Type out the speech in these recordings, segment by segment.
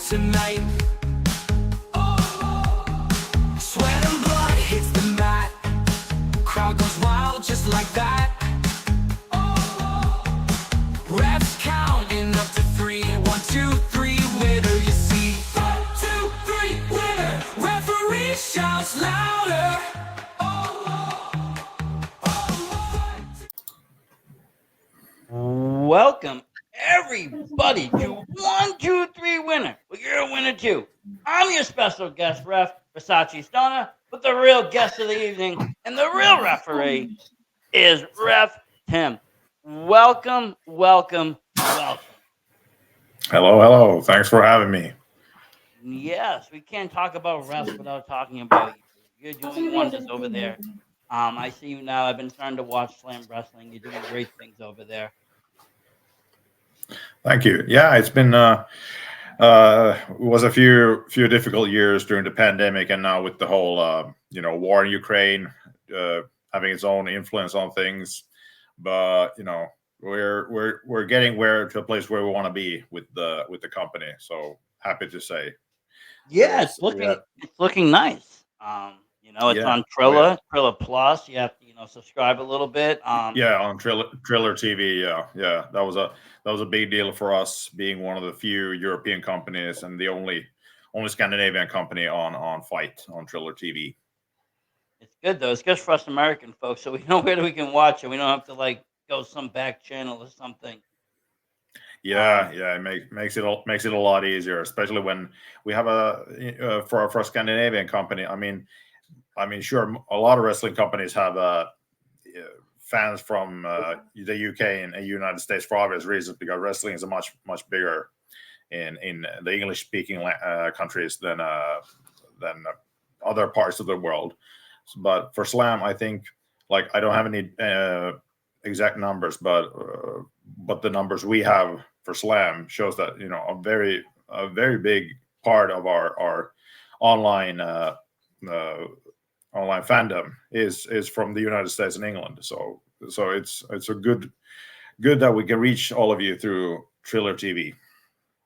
tonight. Sweat and blood hits the mat. Crowd goes wild just like that. Refs counting up to 3. 1, 2, 3, winner, you see. 1, 2, 3, winner. Referee shouts louder. Welcome everybody to 1, 2, 3 winner. Well, you're a winner too. I'm your special guest ref, Versace Stoner, but the real guest of the evening and the real referee is Ref Tim. Welcome. Hello. Thanks for having me. Yes, we can't talk about refs without talking about you. You're doing wonders over there. I see you now. I've been starting to watch Slam Wrestling. You're doing great things over there. Thank you. Yeah, it's been was a few difficult years during the pandemic, and now with the whole war in Ukraine having its own influence on things. But we're getting to a place where we want to be with the company. So happy to say. Yeah, it's looking nice. It's on Triller Plus. You have to subscribe a little bit. On Triller TV. Yeah, that was a big deal for us, being one of the few European companies and the only Scandinavian company on Fight on Triller TV. It's good though. It's good for us American folks, so we know where we can watch it. We don't have to go some back channel or something. It makes it a lot easier, especially when we have for a Scandinavian company. I mean, sure, a lot of wrestling companies have fans from the UK and the United States for obvious reasons, because wrestling is a much bigger in the English speaking countries than other parts of the world. But for Slam, I think I don't have any exact numbers, but the numbers we have for Slam shows that a very big part of our online fandom is from the United States and England. So it's a good that we can reach all of you through Triller TV.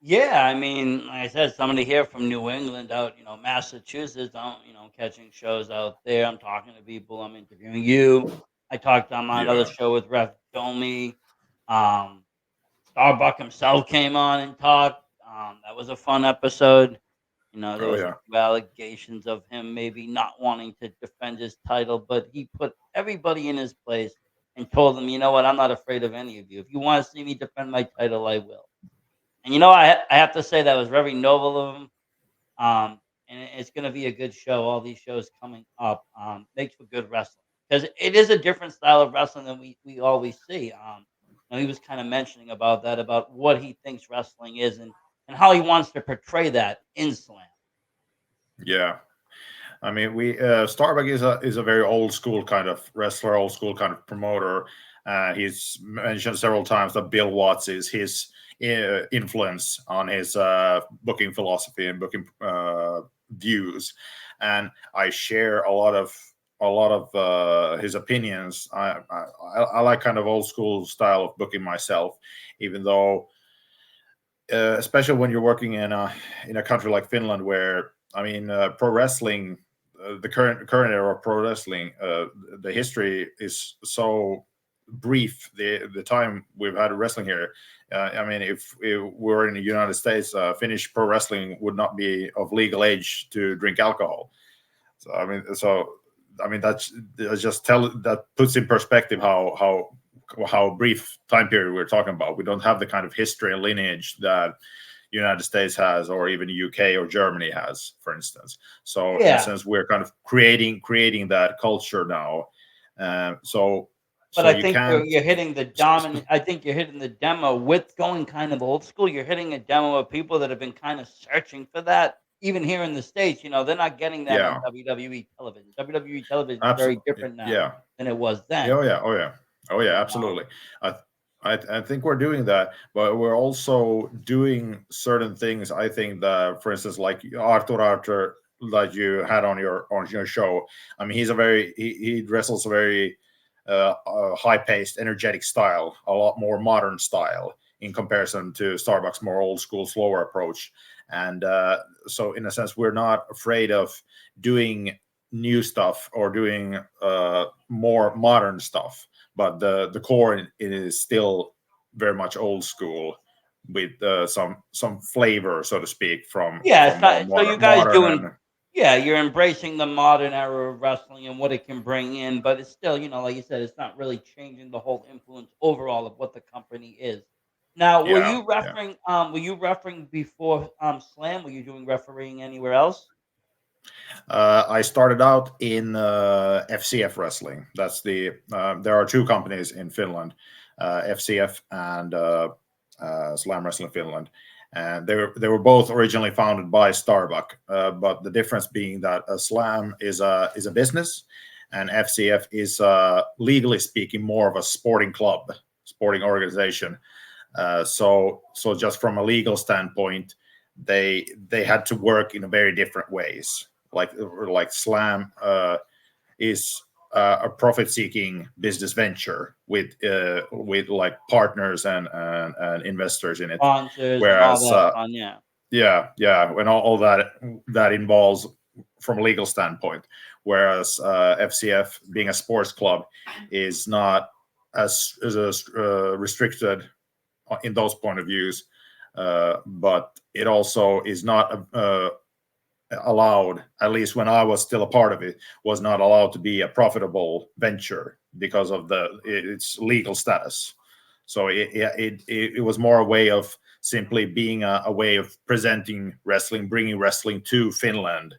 Yeah, I mean, like I said, somebody here from New England out, Massachusetts, catching shows out there. I'm talking to people. I'm interviewing you. I talked on my other show with Ref Domi. Starbuck himself came on and talked. That was a fun episode. There was a few allegations of him maybe not wanting to defend his title, but he put everybody in his place and told them, you know what, I'm not afraid of any of you. If you want to see me defend my title, I will. And I have to say that was very noble of him. And it's going to be a good show. All these shows coming up makes for good wrestling, because it is a different style of wrestling than we always see. He was kind of mentioning about what he thinks wrestling is and how he wants to portray that in Slam. Yeah, I mean, Starbuck is a very old school kind of wrestler, old school kind of promoter. He's mentioned several times that Bill Watts is his influence on his booking philosophy and booking views, and I share a lot of his opinions. I like kind of old school style of booking myself, even though especially when you're working in a country like Finland, where pro wrestling, the current era of pro wrestling, the history is so brief. The time we've had wrestling here, if we were in the United States, Finnish pro wrestling would not be of legal age to drink alcohol. That puts in perspective how brief time period we're talking about. We don't have the kind of history and lineage that United States has, or even UK or Germany has, for instance. So in a sense, we're kind of creating that culture now. But I think you're hitting the dominant. I think you're hitting the demo with going kind of old school. You're hitting a demo of people that have been kind of searching for that. Even here in the States, they're not getting that on WWE television. WWE television is very different now than it was then. Oh yeah, absolutely. I think we're doing that, but we're also doing certain things. I think that, for instance, like Arthur that you had on your show. I mean, he wrestles a very high-paced, energetic style, a lot more modern style in comparison to Starbucks' more old school, slower approach. And so, in a sense, we're not afraid of doing new stuff or doing more modern stuff, but the core it is still very much old school with some flavor, so to speak, Yeah, from more so you modern guys modern doing and yeah, you're embracing the modern era of wrestling and what it can bring in, but it's still, like you said, it's not really changing the whole influence overall of what the company is. Now, yeah, yeah. were you refereeing before Slam? Were you doing refereeing anywhere else? I started out in FCF wrestling. That's there are two companies in Finland, FCF and Slam Wrestling Finland, and they were both originally founded by Starbuck. But the difference being that Slam is a business, and FCF is legally speaking more of a sporting club, sporting organization. So just from a legal standpoint, they had to work in a very different ways. Like Slam is a profit-seeking business venture with like partners and investors in it, Sponsors and all whereas that fun, yeah. yeah, when all that involves from a legal standpoint, whereas FCF being a sports club is not as restricted in those point of views, but it also is not allowed, at least when I was still a part of it, was not allowed to be a profitable venture because of its legal status. So it was more a way of simply being a way of presenting wrestling, bringing wrestling to Finland,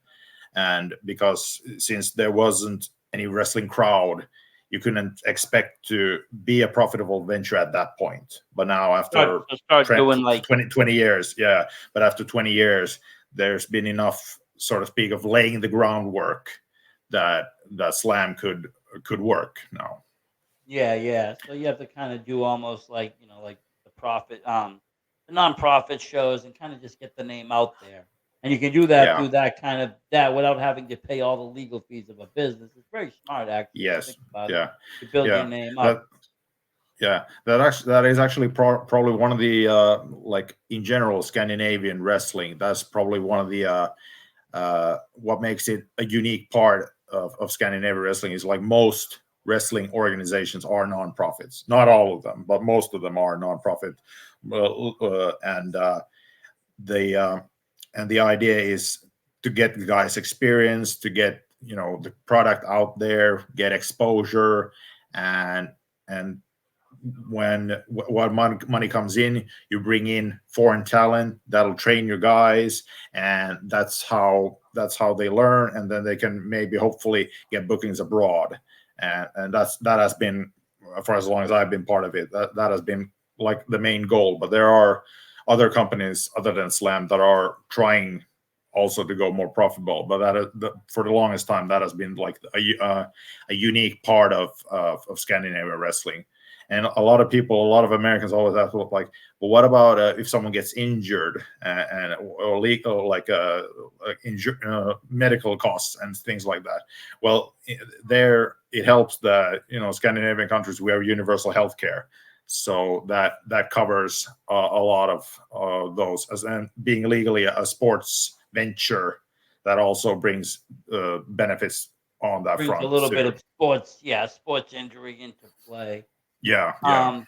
and because since there wasn't any wrestling crowd, you couldn't expect to be a profitable venture at that point. But now after Start doing like 20 years, yeah, but after 20 years, there's been enough, so to speak, of laying the groundwork that Slam could work now. yeah, yeah. So you have to kind of do almost like, like the nonprofit shows and kind of just get the name out there. And you can do that Yeah. through that kind of that without having to pay all the legal fees of a business. It's very smart, actually, if you Yes. think about it. Yeah. You build your Yeah. name up. That yeah. That is actually probably one of the like in general Scandinavian wrestling. That's probably one of the what makes it a unique part of Scandinavian wrestling is like most wrestling organizations are nonprofits. Not all of them, but most of them are nonprofit. And the and the idea is to get the guys experience, to get the product out there, get exposure, and and when money comes in, you bring in foreign talent that'll train your guys, and that's how they learn, and then they can maybe hopefully get bookings abroad, and that has been, for as long as I've been part of it, that has been like the main goal. But there are other companies other than Slam that are trying also to go more profitable, but for the longest time that has been like a unique part of Scandinavian wrestling. And a lot of Americans always ask, well, like, well, what about if someone gets injured or legal, like medical costs and things like that? Well, there it helps that Scandinavian countries, we have universal health care, so that covers a lot of those. And being legally a sports venture, that also brings benefits on that Brings a front little bit too. of sports injury into play. Yeah, yeah. Um,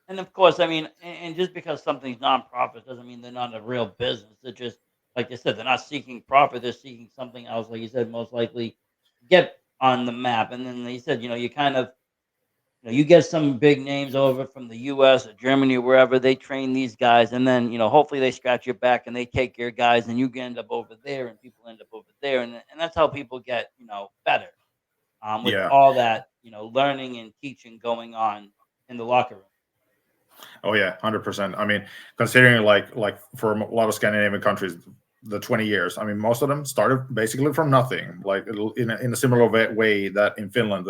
and of course, I mean, and just because something's nonprofit doesn't mean they're not a real business. They're just, like you said, they're not seeking profit. They're seeking something else. Like you said, most likely get on the map. And then they said, you kind of, you get some big names over from the U.S. or Germany or wherever. They train these guys, and then hopefully they scratch your back and they take your guys, and you end up over there, and people end up over there, and that's how people get better. With Yeah. all that learning and teaching going on in the locker room. Oh yeah, 100%. I mean, considering like for a lot of Scandinavian countries, the 20 years. I mean, most of them started basically from nothing. Like in a similar way that in Finland,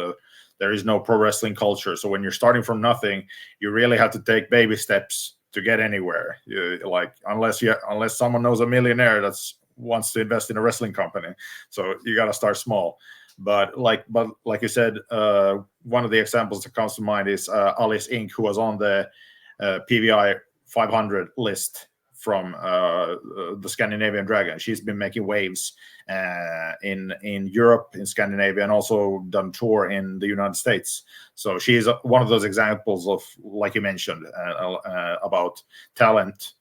there is no pro wrestling culture. So when you're starting from nothing, you really have to take baby steps to get anywhere. Like unless someone knows a millionaire that's wants to invest in a wrestling company, so you got to start small. But like you said, one of the examples that comes to mind is Alice Inc., who was on the PVI 500 list from the Scandinavian Dragon. She's been making waves in Europe, in Scandinavia, and also done tour in the United States. So she's one of those examples of, like you mentioned, about talent,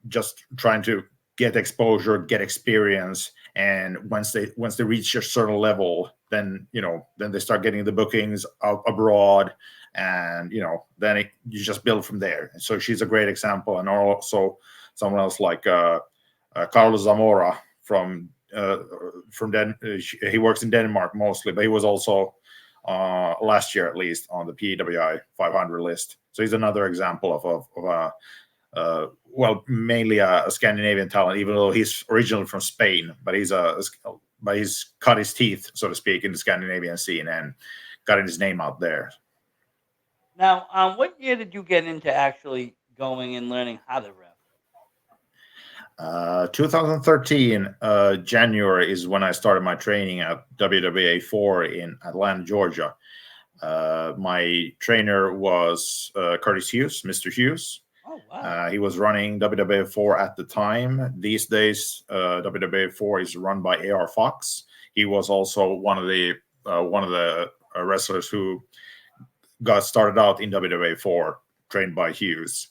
just trying to get exposure, get experience, and once they reach a certain level, then then they start getting the bookings abroad, and then you just build from there. So she's a great example. And also someone else like Carlos Zamora from he works in Denmark mostly, but he was also last year at least on the PWI 500 list. So he's another example of well, mainly a Scandinavian talent, even though he's originally from Spain, but he's cut his teeth, so to speak, in the Scandinavian scene and gotten his name out there. Now, what year did you get into actually going and learning how to ref? 2013, January is when I started my training at WWA 4 in Atlanta, Georgia. My trainer was Curtis Hughes, Mr. Hughes. Oh, wow. He was running WWA 4 at the time. These days, WWA 4 is run by AR Fox. He was also one of the wrestlers who got started out in WWA 4, trained by Hughes.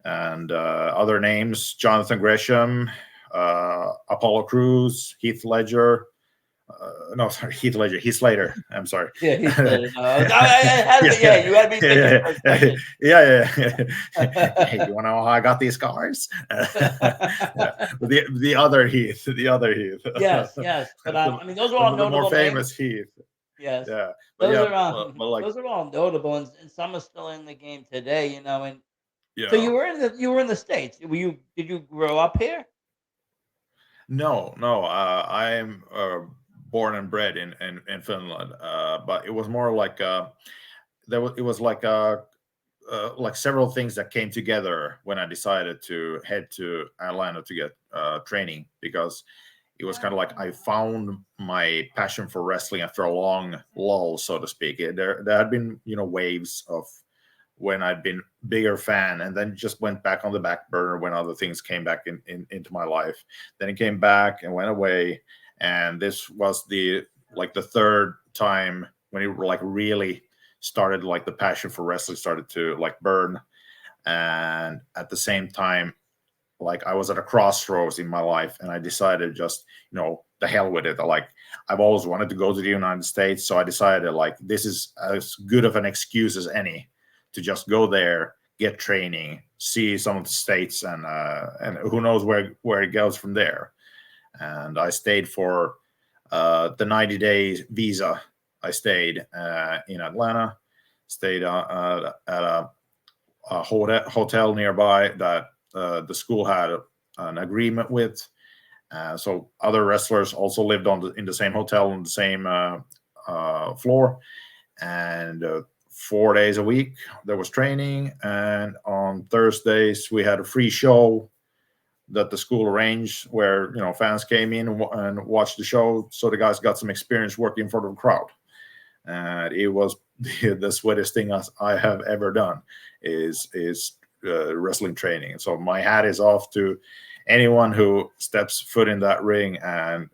And other names: Jonathan Gresham, Apollo Crews, Heath Ledger. No, sorry, Heath Ledger. Heath Slater. I'm sorry. Yeah, Heath Slater. Yeah, you had me thinking. Yeah. Hey, you want to know how I got these scars? The other Heath. Yes. But I mean, those are all the notable more famous names. Heath. Yes. Yeah. Those are all notable, and some are still in the game today. And yeah. So you were in the States. Did you grow up here? No. I am born and bred in Finland, but it was more like it was like several things that came together when I decided to head to Atlanta to get training, because it was kind of like I found my passion for wrestling after a long lull, so to speak. There had been waves of when I'd been bigger fan, and then just went back on the back burner when other things came back into my life. Then it came back and went away, and this was the third time when it really started, like the passion for wrestling started to burn. And at the same time, like I was at a crossroads in my life, and I decided just the hell with it. I've always wanted to go to the United States, so I decided this is as good of an excuse as any to just go there, get training, see some of the states, and who knows where it goes from there. And I stayed for the 90-day visa. I stayed in Atlanta, stayed at a hotel nearby that the school had an agreement with. So other wrestlers also lived in the same hotel on the same floor. And 4 days a week there was training, and on Thursdays we had a free show that the school arranged where fans came in and watched the show, so the guys got some experience working in front of a crowd. And it was the sweetest thing I have ever done is wrestling training. So my hat is off to anyone who steps foot in that ring and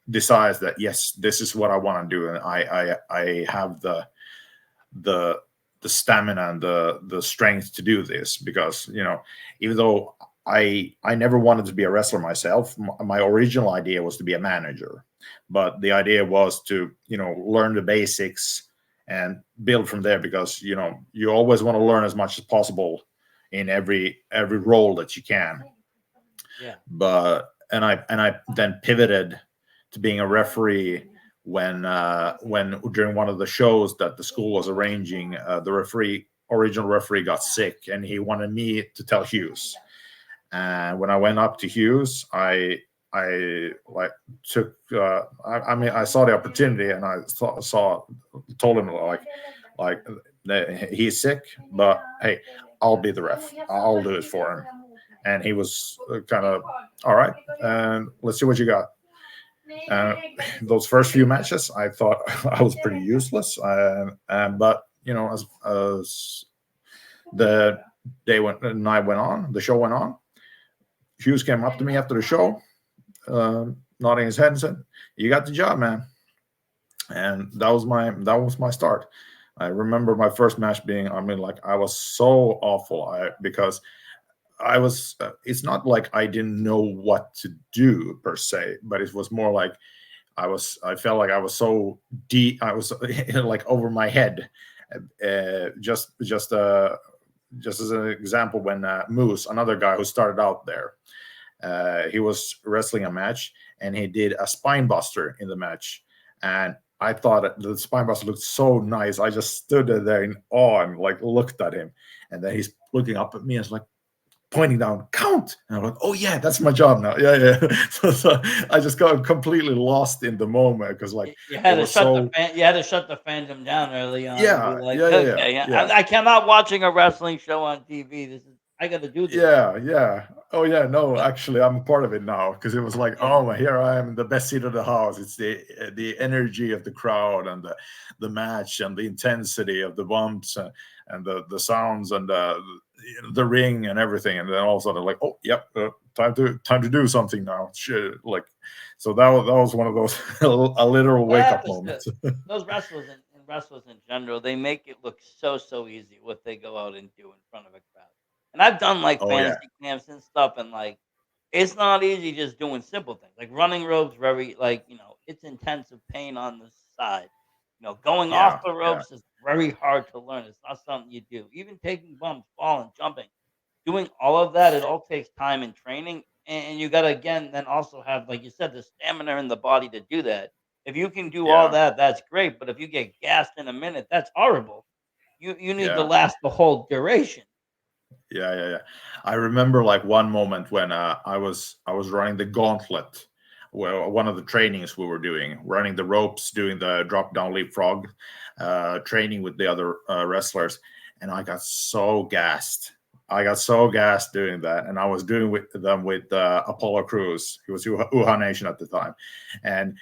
decides that yes, this is what I want to do, and I have the stamina and the strength to do this. Because even though I never wanted to be a wrestler myself, my original idea was to be a manager, but the idea was to learn the basics and build from there, because you always want to learn as much as possible in every role that you can. Yeah. But and I then pivoted to being a referee when during one of the shows that the school was arranging, the original referee got sick, and he wanted me to tell Hughes. And when I went up to Hughes, I took I saw the opportunity, and I told him like he's sick, but hey, I'll be the ref. I'll do it for him. And he was kind of all right, and let's see what you got. Those first few matches, I thought I was pretty useless, but as The the night went on, the show went on. Hughes came up to me after the show, nodding his head and said, "You got the job, man." And that was my start. I remember my first match being, I mean, like I was so awful, because I was. It's not like I didn't know what to do per se, but it was more like I felt like I was so deep. I was like over my head. Uh, just just uh, just as an example, when Moose, another guy who started out there, he was wrestling a match and he did a spine buster in the match, and I thought the spine buster looked so nice. I just stood there in awe and like looked at him, and then he's looking up at me and is like pointing down, count. And I'm like, oh yeah, that's my job now. Yeah, yeah. So I just got completely lost in the moment because like You it had to was shut the so. fan. You had to shut the fandom down early on and be Yeah, like, yeah, yeah, yeah, okay, yeah. I cannot watching a wrestling show on TV. This is I got to do this. Yeah, yeah. Oh, yeah. No, But actually, I'm a part of it now because it was like, yeah, oh, here I am in the best seat of the house. It's the energy of the crowd and the match and the intensity of the bumps and the sounds and the ring and everything. And then all of a sudden, like, oh, yep, time to do something now. Shit, like, so that was one of those a literal wake yeah, up moments. those wrestlers and wrestlers in general, they make it look so easy what they go out and do in front of a crowd. And I've done like Oh yeah, fantasy camps and stuff, and like it's not easy just doing simple things like running ropes. Very like it's intensive pain on the side. Going off yeah, the yeah, ropes is very hard to learn. It's not something you do. Even taking bumps, falling, jumping, doing all of that, it all takes time and training. And you got to again then also have, like you said, the stamina in the body to do that. If you can do all yeah, that, that's great. But if you get gassed in a minute, that's horrible. You need to yeah. last the whole duration. Yeah, yeah, yeah. I remember like one moment when I was running the gauntlet, well, one of the trainings we were doing, running the ropes, doing the drop down leapfrog, training with the other wrestlers, and I got so gassed. I got so gassed doing that, and I was doing with them with Apollo Cruz. He was Uha Nation at the time, and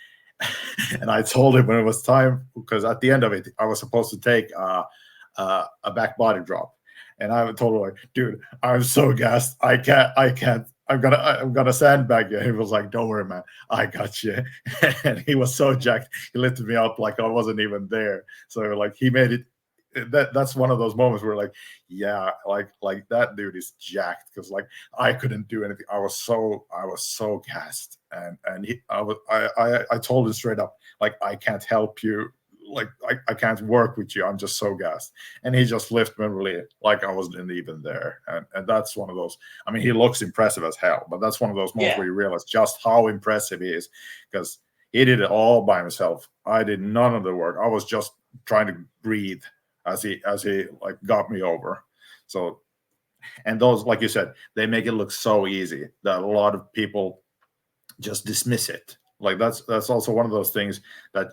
and I told him when it was time because at the end of it, I was supposed to take a back body drop, and I told him like, dude, I'm so gassed. I can't. I'm gonna sandbag you. He was like, don't worry, man. I got you. And he was so jacked. He lifted me up like I wasn't even there. So like he made it. That's one of those moments where like, yeah, like that dude is jacked because like I couldn't do anything. I was so gassed, and I told him straight up like I can't help you, like I can't work with you. I'm just so gassed. And he just lifted me really like I wasn't even there. And that's one of those. I mean, he looks impressive as hell, but that's one of those moments Yeah. where you realize just how impressive he is because he did it all by himself. I did none of the work. I was just trying to breathe as he like got me over. So and those, like you said, they make it look so easy that a lot of people just dismiss it. Like that's also one of those things that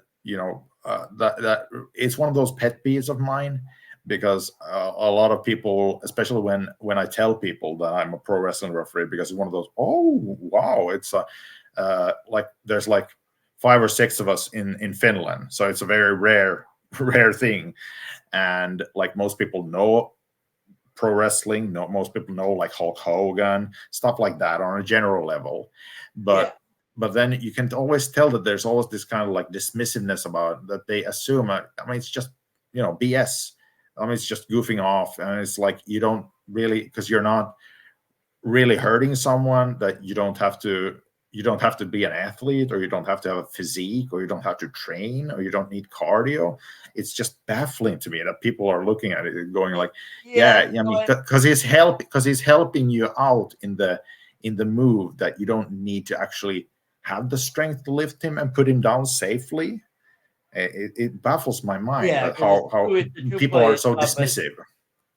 that it's one of those pet peeves of mine because a lot of people, especially when I tell people that I'm a pro wrestling referee, because it's one of those, oh wow, it's like there's like five or six of us in Finland, so it's a very rare rare thing, and like most people know pro wrestling. No, most people know like Hulk Hogan, stuff like that on a general level, Yeah. but then you can always tell that there's always this kind of like dismissiveness about that they assume. I mean, it's just BS. I mean, it's just goofing off, and it's like you don't really because you're not really hurting someone that you don't have to be an athlete, or you don't have to have a physique, or you don't have to train, or you don't need cardio. It's just baffling to me that people are looking at it and going like, Yeah. yeah, I mean, because he's helping you out in the move that you don't need to actually have the strength to lift him and put him down safely. It baffles my mind Yeah, that because how it's a people are two-player so stuff, but dismissive.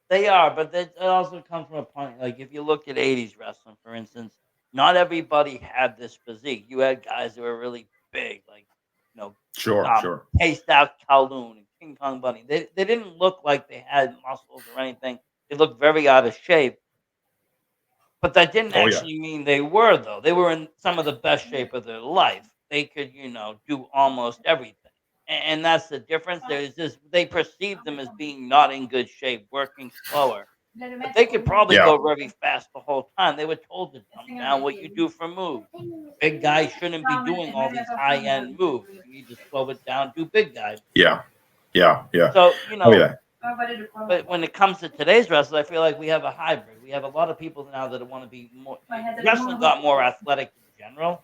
they are, but that it also comes from a point. Like if you look at '80s wrestling, for instance, not everybody had this physique. You had guys that were really big, like you know, Sure, sure. Paced Out Kowloon and King Kong Bunny. They didn't look like they had muscles or anything. They looked very out of shape. But that didn't Oh yeah, actually mean they were, though. They were in some of the best shape of their life. They could, do almost everything. And that's the difference. There's this they perceived them as being not in good shape, working slower. But they could probably go very fast the whole time. They were told to dumb down what you do for moves. Big guys shouldn't be doing all these high-end moves. You need to slow it down, do big guy. Yeah. So, Oh yeah. But when it comes to today's wrestlers, I feel like we have a hybrid. We have a lot of people now that want to be more. Wrestling got more athletic in general.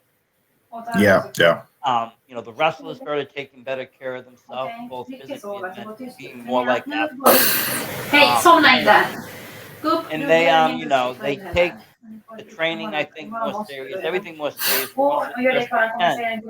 Yeah. The wrestlers started taking better care of themselves, both physically and mentally, being more like athletes. And they take the training, I think, more serious, everything more serious for as best they can.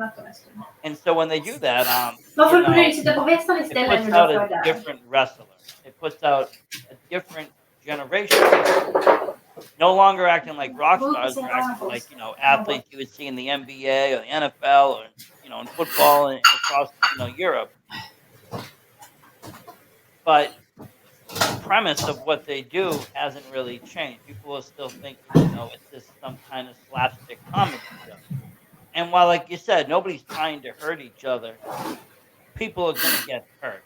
And so when they do that, it puts out a different wrestler. It puts out a different generation of wrestlers. No longer acting like rock stars, they're acting like, athletes you would see in the NBA or the NFL or, in football and across, Europe. But the premise of what they do hasn't really changed. People are still thinking, it's just some kind of slapstick comedy show. And while, like you said, nobody's trying to hurt each other, people are going to get hurt.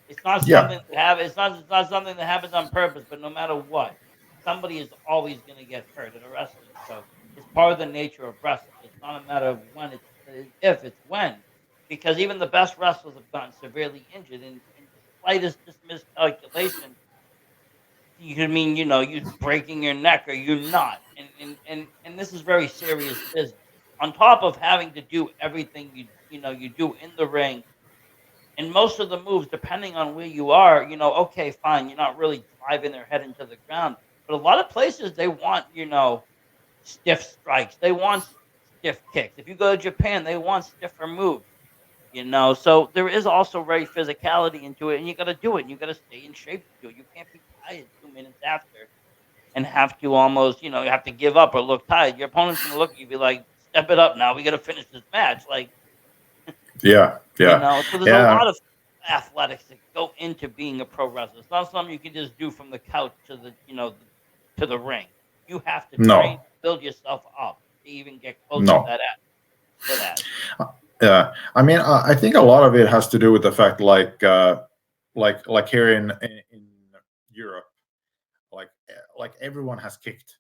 It's not something it's not something that happens on purpose, but no matter what, somebody is always going to get hurt at a wrestling show. It's part of the nature of wrestling. It's not a matter of when, it's when. Because even the best wrestlers have gotten severely injured in the slightest miscalculation. You could mean, you breaking your neck or you not. And this is very serious business. On top of having to do everything you do in the ring. And most of the moves, depending on where you are, okay, fine, you're not really driving their head into the ground. But a lot of places, they want, stiff strikes. They want stiff kicks. If you go to Japan, they want stiffer moves, So there is also very physicality into it, and you got to do it. And you got to stay in shape to do it. You can't be tired 2 minutes after and have to almost, you have to give up or look tired. Your opponent's going to look at you and be like, step it up now. We got to finish this match. Like, Yeah. So there's a lot of athletics that go into being a pro wrestler. It's not something you can just do from the couch to the to the ring. You have to train, build yourself up to even get close to that. Yeah, I mean, I think a lot of it has to do with the fact, like here in Europe, like everyone has kicked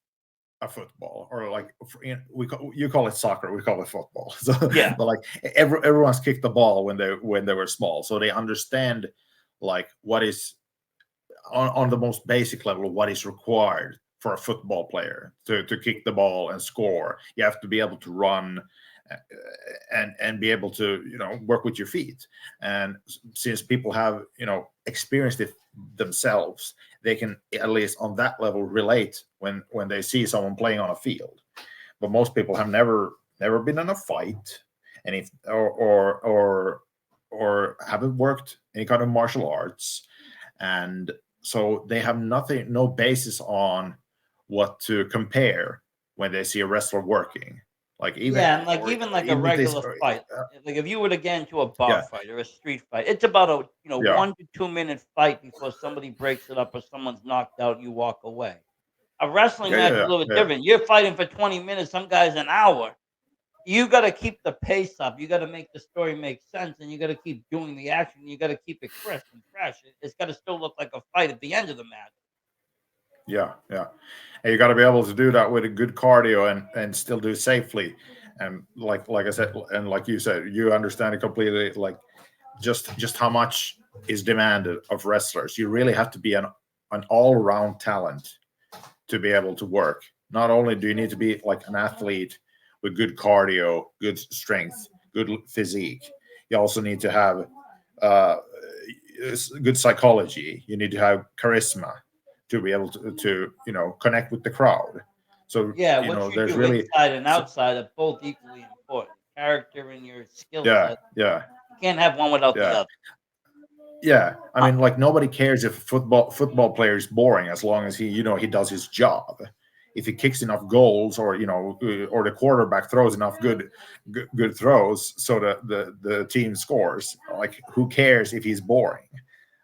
a football, or like you call it soccer, we call it football. So yeah, but like everyone's kicked the ball when they were small, so they understand like what is on the most basic level what is required for a football player to kick the ball and score. You have to be able to run and be able to work with your feet. And since people have experienced it themselves, they can at least on that level relate when they see someone playing on a field. But most people have never been in a fight, and if or haven't worked any kind of martial arts, and so they have no basis on what to compare when they see a wrestler working. Like even a regular fight. Like if you were to get into a bar fight or a street fight, it's about a 1 to 2 minute fight before somebody breaks it up or someone's knocked out. You walk away. A wrestling match is a little bit different. You're fighting for 20 minutes. Some guys an hour. You got to keep the pace up. You got to make the story make sense, and you got to keep doing the action. You got to keep it crisp and fresh. It's got to still look like a fight at the end of the match. Yeah. And you got to be able to do that with a good cardio and still do it safely. And like I said, and like you said, you understand it completely. Like just how much is demanded of wrestlers. You really have to be an all-round talent to be able to work. Not only do you need to be like an athlete with good cardio, good strength, good physique, you also need to have good psychology. You need to have charisma to be able to connect with the crowd. So what there's do really inside and outside are both equally important. Character and your skill set. Yeah. You can't have one without the other. Yeah, I mean, like nobody cares if football player is boring as long as he does his job. If he kicks enough goals, or or the quarterback throws enough good throws, so the team scores. Like, who cares if he's boring,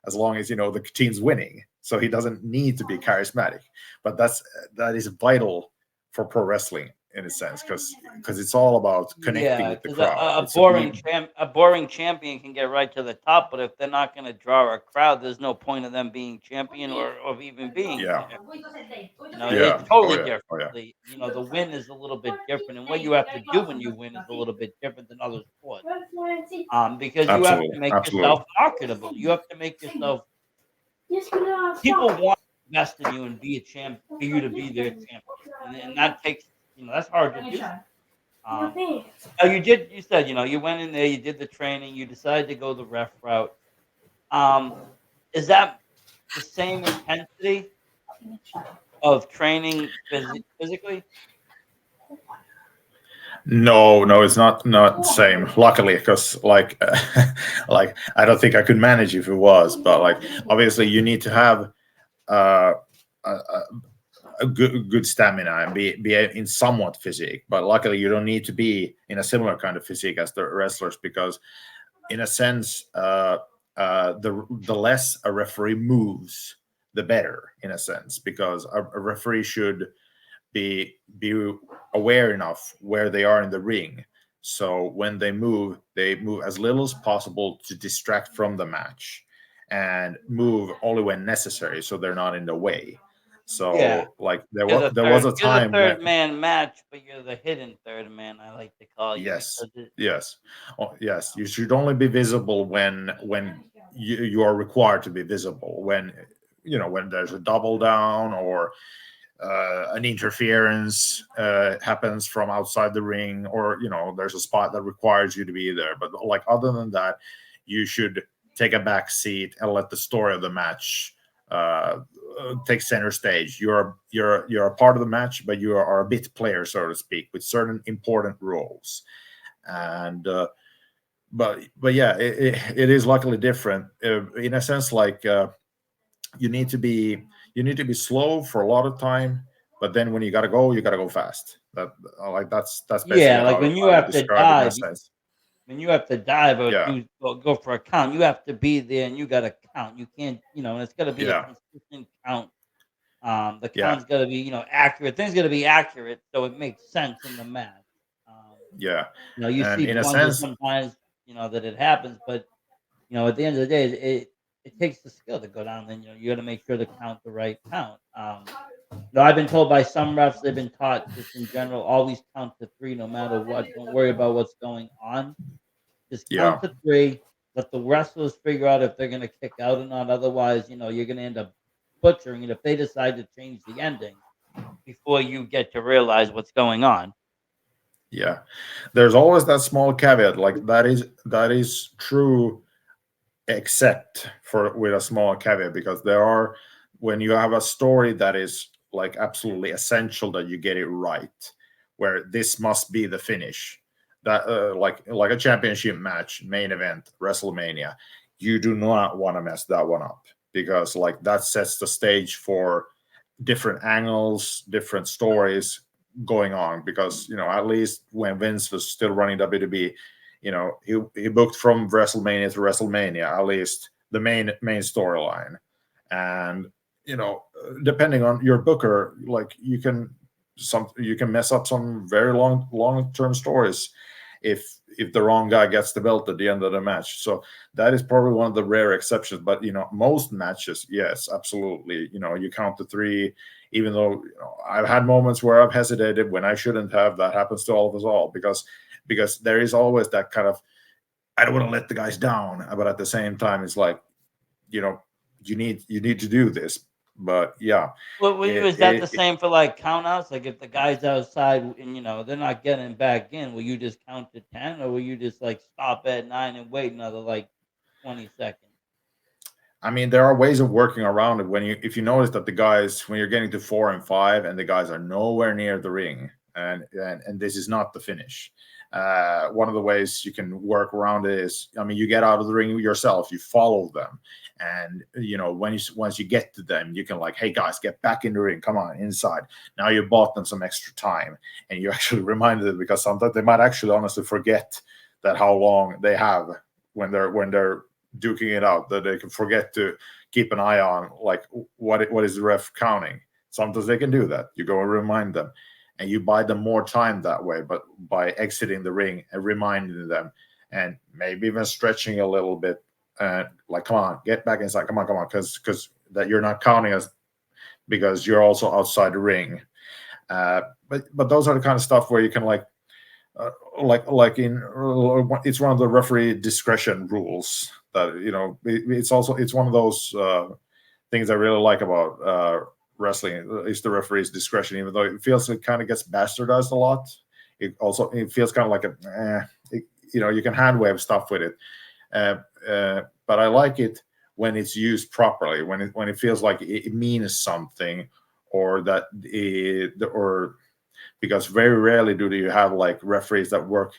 as long as the team's winning. So he doesn't need to be charismatic. But that is vital for pro wrestling. in a sense, because it's all about connecting Yeah, with the because crowd. a It's a boring a boring champion can get right to the top, but if they're not going to draw a crowd, there's no point of them being champion or even being yeah, there. It's yeah, oh totally yeah, different. oh yeah, The win is a little bit different, and what you have to do when you win is a little bit different than other sports. Because you have absolutely, to make yourself absolutely, marketable. You have to make yourself. People want to invest in you and be a champ for you to be their champion, and that takes that's hard to do. Um, you said you went in there, you did the training, you decided to go the ref route. Um, is that the same intensity of training physically? no, no, it's not the same, luckily, because like like I don't think I could manage if it was, but like obviously you need to have uh a, a good stamina and be in somewhat physique, but luckily you don't need to be in a similar kind of physique as the wrestlers, because in a sense, the less a referee moves, the better, in a sense, because a referee should be aware enough where they are in the ring. So when they move as little as possible to distract from the match, and move only when necessary, so they're not in the way. Yeah, So like there was a you're the time when third man match, but you're the hidden third man. I like to call you yes, because it. yes, oh, yes. You should only be visible when you are required to be visible. When when there's a double down, or an interference happens from outside the ring, or there's a spot that requires you to be there. But like other than that, you should take a back seat and let the story of the match take center stage. You're a part of the match, but you are a bit player, so to speak, with certain important roles. And but yeah, it is luckily different in a sense. Like you need to be slow for a lot of time, but then when you gotta go fast. That's basically Yeah, like how when you I would have to describe it in a dive, sense. or Yeah, go for a count, you have to be there and you got to count. You can't, and it's got to be a yeah, consistent count. The yeah, count's got to be, accurate. Things got to be accurate so it makes sense in the match. Um, yeah, you and see in a blunders sense, sometimes, that it happens, but at the end of the day, it takes the skill to go down. Then you got to make sure to count the right count. I've been told by some refs, they've been taught just in general, always count to three no matter what. Don't worry about what's going on. Just yeah, count to three. Let the wrestlers figure out if they're going to kick out or not. Otherwise, you're going to end up butchering it if they decide to change the ending before you get to realize what's going on. yeah. There's always that small caveat, like that is true, except for with a small caveat, because there are, when you have a story that is like absolutely essential that you get it right, where this must be the finish, that like a championship match, main event, WrestleMania, you do not want to mess that one up, because like that sets the stage for different angles, different stories going on. Because at least when Vince was still running WWE, he booked from WrestleMania to WrestleMania, at least the main storyline. And depending on your booker, like you can mess up some very long term stories if the wrong guy gets the belt at the end of the match. So that is probably one of the rare exceptions. But most matches, yes, absolutely. You count to three, even though I've had moments where I've hesitated when I shouldn't have. That happens to all of us all, because there is always that kind of, I don't want to let the guys down, but at the same time, it's like, you know, you need to do this. But yeah, Well, is that the it same for like countouts? Like if the guy's outside and they're not getting back in, will you just count to 10, or will you just like stop at 9 and wait another like 20 seconds? I mean, there are ways of working around it. If you notice that the guys, when you're getting to 4 and 5, and the guys are nowhere near the ring, and this is not the finish. One of the ways you can work around it is, I mean, you get out of the ring yourself, you follow them, and once you get to them, you can like, hey guys, get back in the ring, come on inside. Now you bought them some extra time, and you actually reminded them, because sometimes they might actually honestly forget that how long they have when they're duking it out, that they can forget to keep an eye on, like, what is the ref counting. Sometimes they can do that. You go and remind them, and you buy them more time that way, but by exiting the ring and reminding them, and maybe even stretching a little bit, and like, come on, get back inside, come on, because that you're not counting us because you're also outside the ring. But those are the kind of stuff where you can it's one of the referee discretion rules that it's one of those things I really like about wrestling is the referee's discretion, even though it feels it kind of gets bastardized a lot. It feels kind of like you can hand wave stuff with it, but I like it when it's used properly, when it feels like it means something, or that or because very rarely do you have like referees that work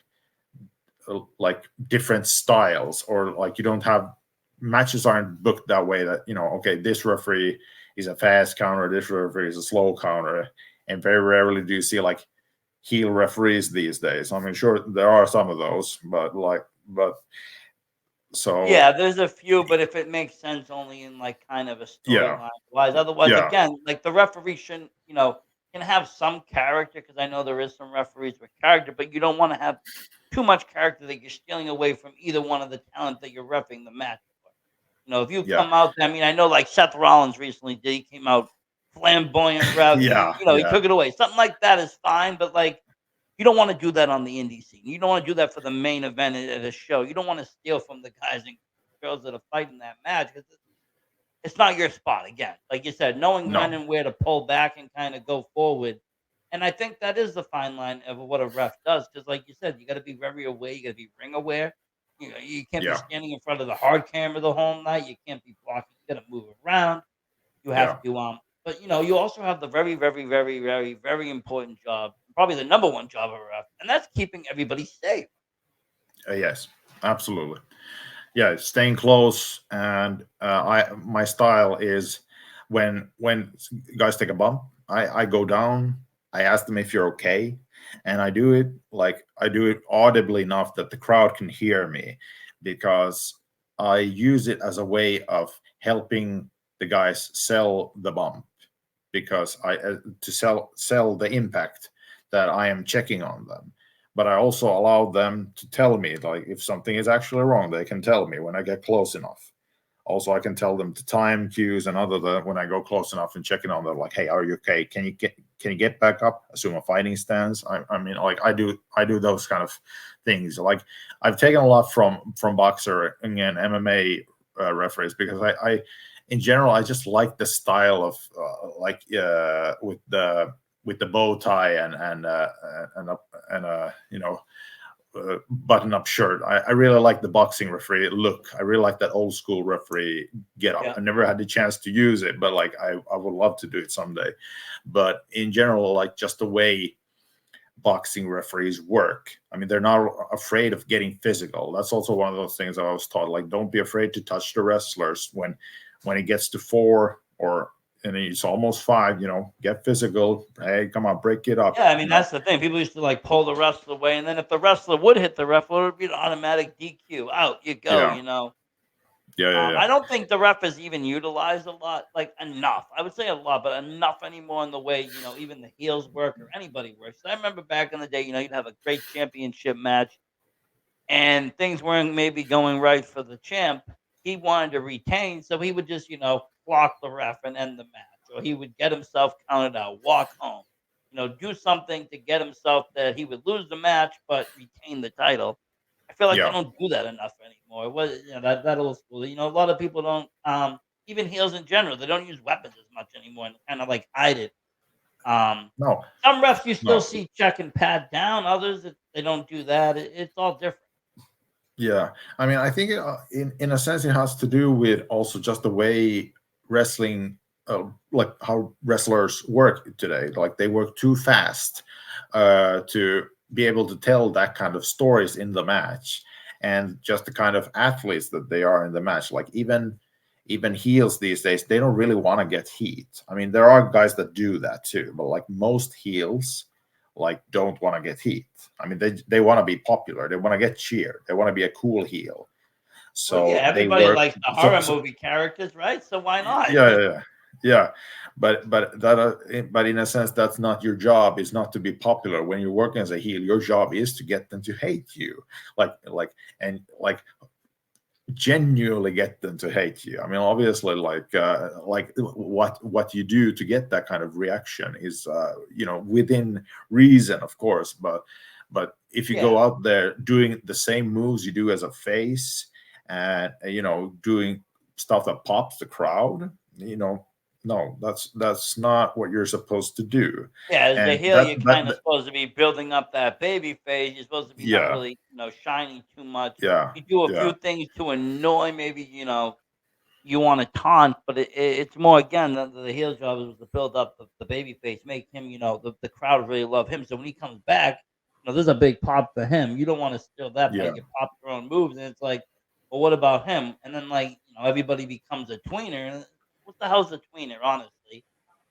like different styles, or like you don't have matches aren't booked that way that okay, this referee is a fast counter, this referee is a slow counter, and very rarely do you see like heel referees these days. I mean, sure there are some of those, but so Yeah, there's a few, but if it makes sense only in like kind of a yeah, storyline wise. Otherwise, yeah, again, like the referee shouldn't, can have some character because I know there is some referees with character, but you don't want to have too much character that you're stealing away from either one of the talent that you're reffing the match for. If you yeah, come out, I mean, I know like Seth Rollins recently did, he came out flamboyant ref, yeah, he yeah, took it away. Something like that is fine, but like you don't want to do that on the indie scene. You don't want to do that for the main event at a show. You don't want to steal from the guys and girls that are fighting that match because it's not your spot. Again, like you said, knowing when no, and where to pull back and kind of go forward. And I think that is the fine line of what a ref does. Because, like you said, you got to be very aware. You got to be ring aware. You can't be yeah, standing in front of the hard camera the whole night. You can't be blocking. You got to move around. You have yeah, to but you also have the very, very, very, very, very important job, probably the number one job of a ref, and that's keeping everybody safe. yes, absolutely. Yeah, staying close, and my style is when guys take a bump, I go down, I ask them if you're okay, and I do it audibly enough that the crowd can hear me, because I use it as a way of helping the guys sell the bump, because I to sell the impact that I am checking on them. But I also allow them to tell me, like, if something is actually wrong, they can tell me when I get close enough. Also, I can tell them the time cues and other than when I go close enough and checking on them, like, hey, are you okay? Can you get back up? Assume a fighting stance. I mean, like I do those kind of things. Like I've taken a lot from boxer and MMA referees, because I in general I just like the style of with the bow tie and button up shirt. I really like the boxing referee look. I really like that old school referee get up. Yeah. I never had the chance to use it, but like I would love to do it someday. But in general, like just the way boxing referees work, I mean, they're not afraid of getting physical. That's also one of those things I was taught, like, don't be afraid to touch the wrestlers when it gets to 4 and it's almost 5, get physical. Hey, come on, break it up. Yeah, I mean that's the thing. People used to like pull the wrestler away, and then if the wrestler would hit the ref, it would be an automatic DQ. Out you go. Yeah, yeah. I don't think the ref is even utilized a lot, like enough. I would say a lot, but enough anymore in the way even the heels work or anybody works. I remember back in the day, you'd have a great championship match, and things weren't maybe going right for the champ. He wanted to retain, so he would just block the ref and end the match, or he would get himself counted out, walk home, do something to get himself that he would lose the match but retain the title. I feel like they Yeah. don't do that enough anymore. It was that old school. A lot of people don't. Even heels in general, they don't use weapons as much anymore and kind of like hide it. No, Some refs you still no. see check and pat down. Others they don't do that. It's all different. Yeah, I mean, I think in a sense it has to do with also just the way wrestling, like how wrestlers work today. Like they work too fast to be able to tell that kind of stories in the match, and just the kind of athletes that they are in the match. Like even heels these days, they don't really want to get heat. I mean, there are guys that do that too, but like most heels like don't want to get heat. I mean, they want to be popular. They want to get cheered. They want to be a cool heel. Well, yeah, So they everybody work. likes the horror movie characters, right? So why not? Yeah, yeah, yeah. Yeah, but in a sense, that's not your job. Is not to be popular. When you're working as a heel, your job is to get them to hate you, and like genuinely get them to hate you. I mean, obviously, what you do to get that kind of reaction is, within reason, of course. But if you go Yeah. out there doing the same moves you do as a face, and doing stuff that pops the crowd, no, that's not what you're supposed to do. Yeah, as the And heel, you're kinda supposed to be building up that baby face. You're supposed to be not yeah, really, shining too much. yeah, You do a few yeah, things to annoy, maybe, you wanna taunt, but it's more again, the heel job is to build up the baby face, make him, the crowd really love him, so when he comes back, there's a big pop for him. You don't wanna steal that by yeah, you pop your own moves, and it's like, "Well, what about him?" And then, everybody becomes a tweener, and what the hell's a tweener, honestly?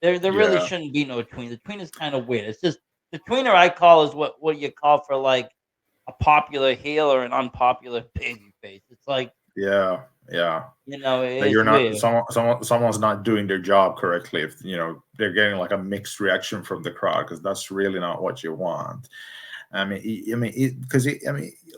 There really yeah, shouldn't be no tween. The tween is kinda weird. It's just the tweener I call is what you call for, like, a popular heel or an unpopular baby face. It's like, yeah, yeah. That it's you're not weird. someone's not doing their job correctly if they're getting like a mixed reaction from the crowd, because that's really not what you want. Because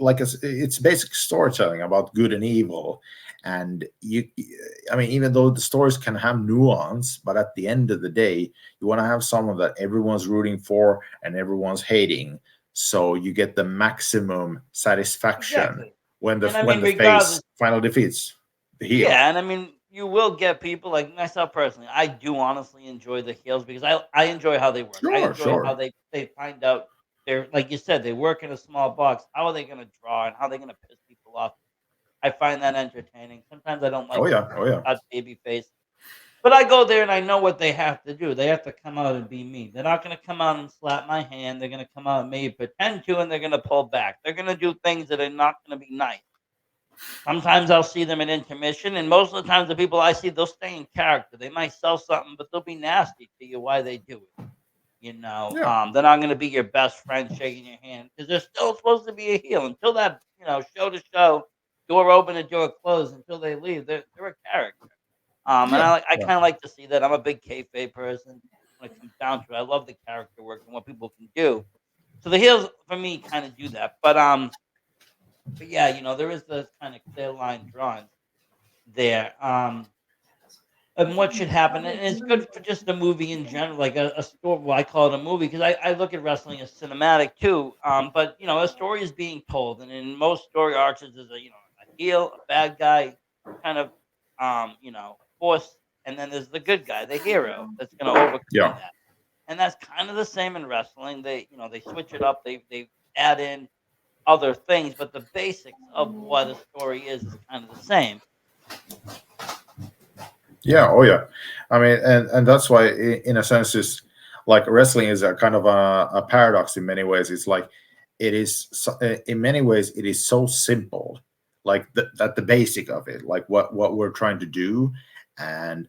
like it's basic storytelling about good and evil, and even though the stories can have nuance, but at the end of the day, you want to have someone that everyone's rooting for and everyone's hating, so you get the maximum satisfaction Exactly. when the And I when mean, the regardless. face finally defeats the heel. Yeah, and I mean, you will get people like myself personally. I do honestly enjoy the heels because I enjoy how they work. I Sure, enjoy how sure. they find out they're like you said, they work in a small box. How are they gonna draw and how are they gonna piss people off? I find that entertaining. Sometimes I don't Oh like the yeah, oh yeah. baby face. But I go there and I know what they have to do. They have to come out and be me. They're not gonna come out and slap my hand. They're gonna come out and maybe pretend to and they're gonna pull back. They're gonna do things that are not gonna be nice. Sometimes I'll see them in intermission, and most of the times the people I see, they'll stay in character. They might sell something, but they'll be nasty to you why they do it. Yeah, They're not going to be your best friend shaking your hand because they're still supposed to be a heel until that, show to show, door open and door closed until they leave. They're a character. And yeah, I yeah. kind of like to see that. I'm a big kayfabe person when it comes down to it. I love the character work and what people can do. So the heels for me kind of do that. But yeah, there is this kind of clear line drawn there. And what should happen, and it's good for just a movie in general, like a story. Well, I call it a movie because I look at wrestling as cinematic too. But a story is being told, and in most story arcs, there's a heel, a bad guy, kind of force, and then there's the good guy, the hero that's going to overcome Yeah. that. And that's kind of the same in wrestling. They switch it up. They add in other things, but the basics of what a story is kind of the same. Yeah, oh yeah. And that's why, in a sense, is like wrestling is a kind of a paradox in many ways. It's like in many ways it is so simple, like that the basic of it, like what we're trying to do, and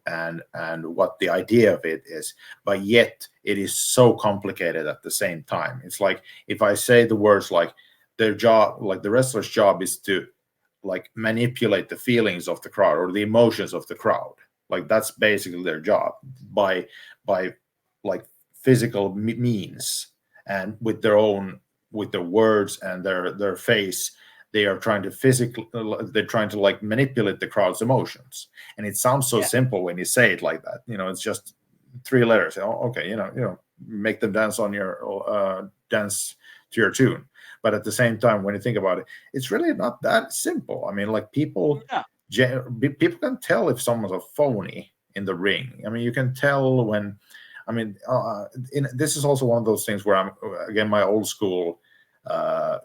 what the idea of it is, but yet it is so complicated at the same time. It's like if I say the words like their job, like the wrestler's job is to like manipulate the feelings of the crowd or the emotions of the crowd, like that's basically their job, by like physical means, and with their own, with their words and their face, they are trying to physically, they're trying to like manipulate the crowd's emotions. And it sounds so Yeah, simple when you say it like that, it's just three letters. Oh, okay, make them dance on your dance to your tune. But at the same time, when you think about it, it's really not that simple. I mean, like yeah, people can tell if someone's a phony in the ring. I mean, you can tell when. I mean, this is also one of those things where I'm, again, my old school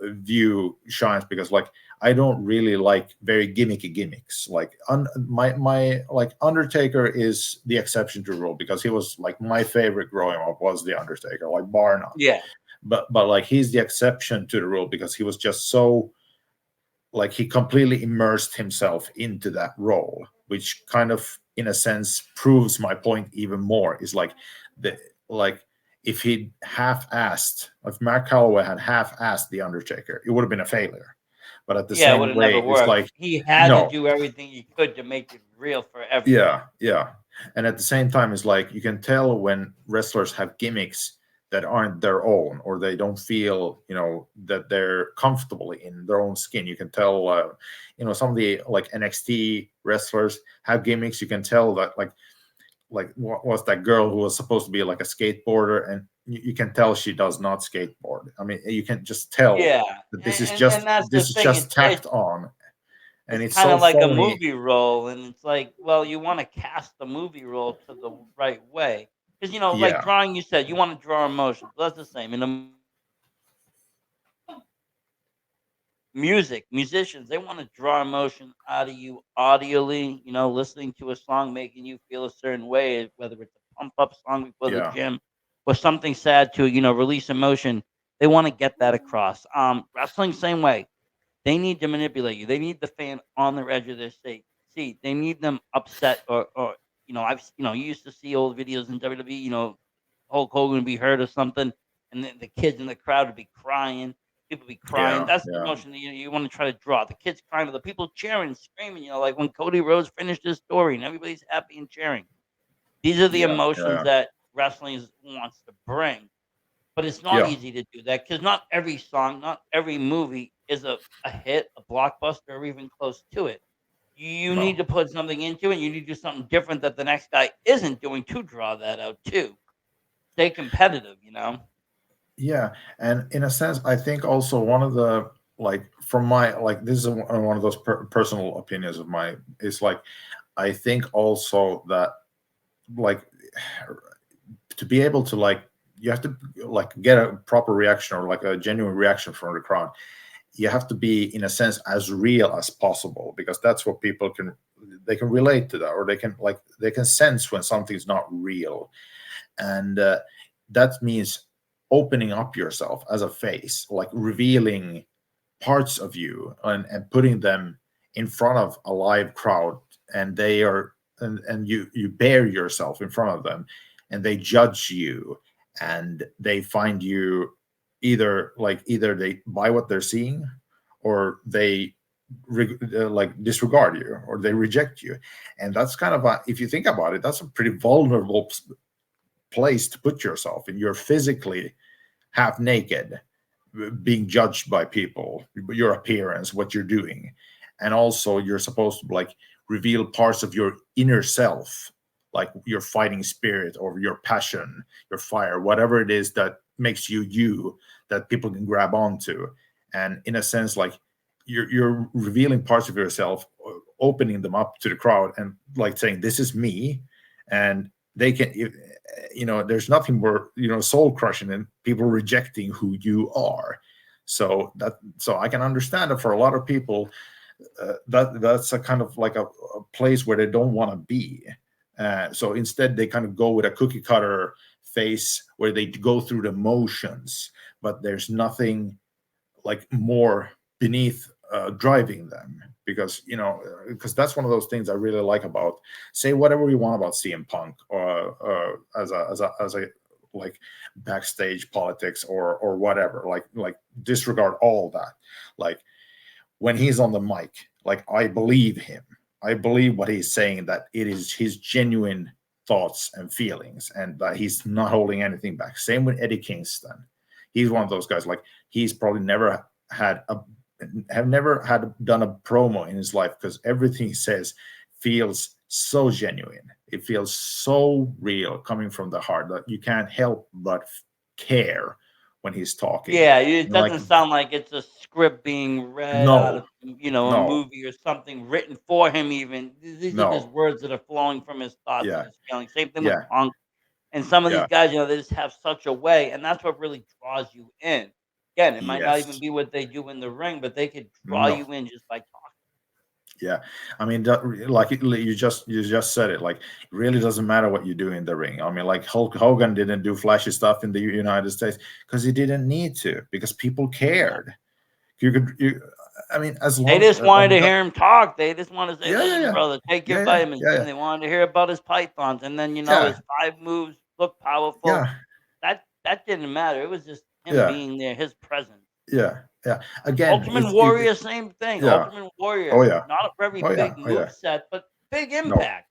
view shines, because like I don't really like very gimmicky gimmicks. Like my like Undertaker is the exception to the rule, because he was like my favorite growing up was the Undertaker, like bar none. yeah. But like he's the exception to the rule because he was just so, like he completely immersed himself into that role, which kind of in a sense proves my point even more. Is like the like if he half-assed, if Mark Calloway had half-assed the Undertaker, it would have been a failure. But at the Yeah, it same would've way, never it's worked. like He had to no, do everything he could to make it real for everybody. yeah, yeah. And at the same time, it's like you can tell when wrestlers have gimmicks that aren't their own, or they don't feel, that they're comfortable in their own skin. You can tell, some of the like NXT wrestlers have gimmicks. You can tell that, like what was that girl who was supposed to be like a skateboarder, and you can tell she does not skateboard. I mean, you can just tell Yeah, that and, this is and just that's the this is thing. just tacked on, and It's it's kind so of like a phony. movie role, and it's like, well, you want to cast the movie role to the right way, because like Yeah, drawing. You said you want to draw emotions. That's the same in the music. Musicians, they want to draw emotion out of you audibly. Listening to a song making you feel a certain way, whether it's a pump up song before the yeah, gym or something sad to release emotion. They want to get that across. Wrestling, same way. They need to manipulate you. They need the fan on the edge of their seat. They need them upset, or you used to see old videos in WWE. Hulk Hogan would be hurt or something, and then the kids in the crowd would be crying. People would be crying. yeah, That's the yeah, emotion that you want to try to draw. The kids crying, the people cheering, screaming. Like when Cody Rhodes finished his story, and everybody's happy and cheering. These are the yeah, emotions yeah, that wrestling wants to bring. But it's not yeah. easy to do that because not every song, not every movie is a hit, a blockbuster, or even close to it. You need No. to put something into it. You need to do something different that the next guy isn't doing to draw that out too. Stay competitive. Yeah, and in a sense, I think also one of the, like, from my, like, this is one of those personal opinions of mine, is like, I think also that, like, to be able to, like, you have to, like, get a proper reaction, or like a genuine reaction from the crowd. You have to be, in a sense, as real as possible, because that's what people can, they can relate to that, or they can sense when something's not real. And that means opening up yourself as a face, like revealing parts of you, and putting them in front of a live crowd, and they are, and you bear yourself in front of them, and they judge you, and they find you, either they buy what they're seeing, or they like disregard you, or they reject you. And that's kind of a, if you think about it, that's a pretty vulnerable place to put yourself in. You're physically half naked, being judged by people, your appearance, what you're doing. And also you're supposed to, like, reveal parts of your inner self, like your fighting spirit, or your passion, your fire, whatever it is that makes you you, that people can grab onto. And in a sense, like, you're revealing parts of yourself, opening them up to the crowd, and like saying, this is me. And they can, there's nothing more, soul crushing than people rejecting who you are. So I can understand that for a lot of people, that's a kind of like a place where they don't want to be. So instead they kind of go with a cookie cutter face, where they go through the motions, but there's nothing like more beneath, driving them. Because that's one of those things I really like about, say whatever you want about CM Punk, or as a like backstage politics, or whatever, like disregard all that. Like, when he's on the mic, like, I believe him. I believe what he's saying, that it is his genuine thoughts and feelings, and that he's not holding anything back. Same with Eddie Kingston. He's one of those guys, like, he's probably never had done a promo in his life, because everything he says feels so genuine. It feels so real, coming from the heart, that you can't help but care when he's talking. Yeah, it Like, doesn't sound like it's a script being read out of no, a no, movie or something written for him. Even these are just no, words that are flowing from his thoughts and yeah, his feelings. Same thing with yeah, Punk. And some of these yeah, guys, they just have such a way, and that's what really draws you in. Again, it might not even yes, be what they do in the ring, but they could draw no, you in just by talking. yeah. I mean, like, you just said it. Like, it really doesn't matter what you do in the ring. I mean, like, Hulk Hogan didn't do flashy stuff in the United States because he didn't need to, because people Yeah. cared. I mean, as They long, just wanted to hear him talk. They just want to say, yeah, yeah, "Listen, yeah, brother, take your yeah, yeah, vitamins." yeah, And yeah, they wanted to hear about his pythons, and then yeah, his 5 moves look powerful. yeah, That didn't matter. It was just him yeah, being there, his presence. yeah, yeah. Again, Ultimate Warrior, same thing. yeah, Ultimate oh Warrior, yeah, not a very oh yeah, big oh yeah. move set, but big No, impact.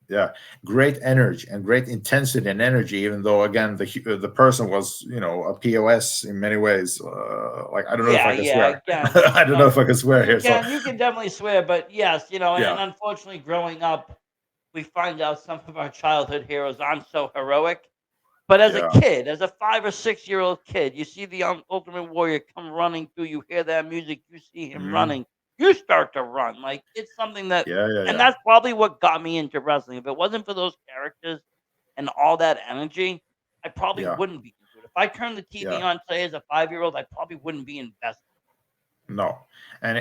yeah, great energy and great intensity and energy. Even though again the person was a POS in many ways. Like I don't know if Yeah, I can yeah. swear. Again, I don't know if I can swear here. So you can definitely swear, but yes, and yeah, unfortunately, growing up, we find out some of our childhood heroes aren't so heroic. But as a yeah, kid, as a 5 or 6 year old kid, you see the Ultimate Warrior come running through. You hear that music. You see him mhm, running. You start to run. Like it's something that, yeah, yeah, and yeah, that's probably what got me into wrestling. If it wasn't for those characters and all that energy, I probably yeah, wouldn't be into it. If I turned the TV yeah. on today as a 5 year old, I probably wouldn't be invested. No, and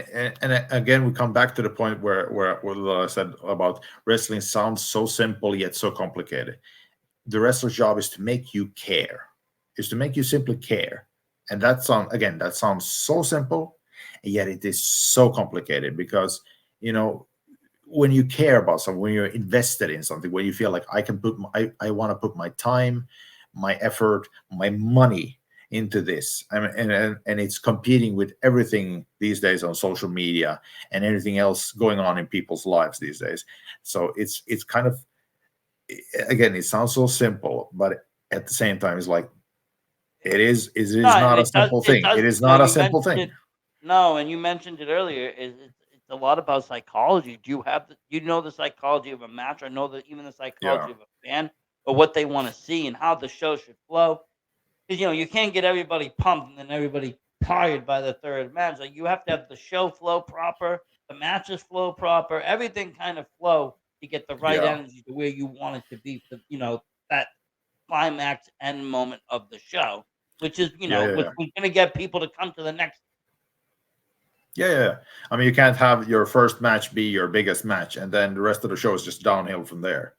again, we come back to the point where what I said about wrestling sounds so simple yet so complicated. The wrestler's job is to make you care, is to make you simply care, and that sounds so simple, and yet it is so complicated because you know when you care about something, when you're invested in something, when you feel like I want to put my time, my effort, my money into this. I mean, and it's competing with everything these days on social media and everything else going on in people's lives these days. So it's kind of, again, it sounds so simple, but at the same time, it's like it is No, and not a it does. simple It thing. does. It is not a You simple mentioned thing. it. No, and you mentioned it earlier. It's a lot about psychology. Do you know the psychology of a match, or know the even the Yeah, psychology of a fan, or what they want to see and how the show should flow? Because you can't get everybody pumped and then everybody tired by the third match. Like you have to have the show flow proper, the matches flow proper, everything kind of flow to get the right yeah, energy to where you want it to be for that climax end moment of the show, which is yeah, yeah, which yeah. we're gonna get people to come to the next. Yeah, yeah, yeah. I mean, you can't have your first match be your biggest match, and then the rest of the show is just downhill from there.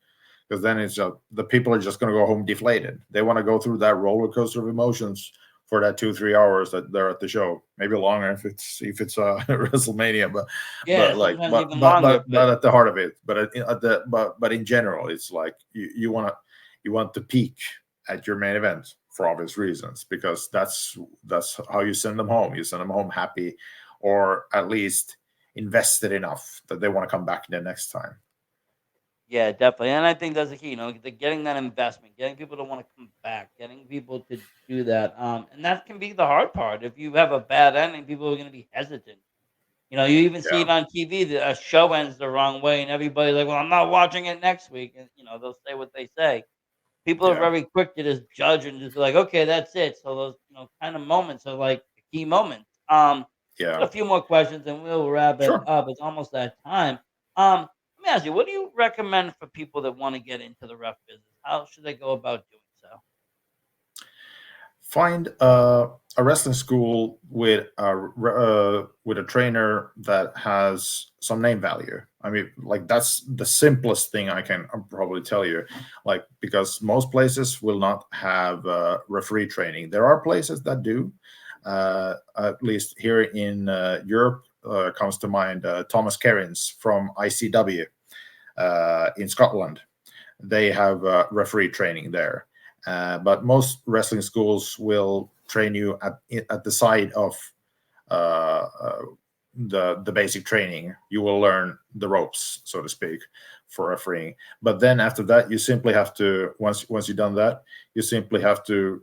Because then it's the people are just going to go home deflated. They want to go through that roller coaster of emotions for that 2 3 hours that they're at the show, maybe longer if it's WrestleMania, Yeah, like sometimes even longer. But but at the heart of it, but in general, it's like you want to peak at your main event for obvious reasons because that's how you send them home. You send them home happy, or at least invested enough that they want to come back the next time. yeah, definitely, and I think that's the key. Getting that investment, getting people to want to come back, getting people to do that, and that can be the hard part. If you have a bad ending, people are going to be hesitant. You even see Yeah, it on TV that a show ends the wrong way, and everybody's like, "Well, I'm not watching it next week," and they'll say what they say. People are yeah, very quick to just judge and just be like, "Okay, that's it." So those kind of moments are like the key moments. yeah. Got a few more questions and we'll wrap it Sure. up. It's almost that time. Let me ask you, what do you recommend for people that want to get into the ref business? How should they go about doing so? Find a wrestling school with a trainer that has some name value. I mean, like that's the simplest thing I can probably tell you. Like because most places will not have referee training. There are places that do. At least here in Europe, comes to mind Thomas Kerins from ICW in Scotland. They have referee training there. But most wrestling schools will train you at the side of uh, uh, the basic training. You will learn the ropes, so to speak, for refereeing. But then after that, you simply have to once you've done that, you simply have to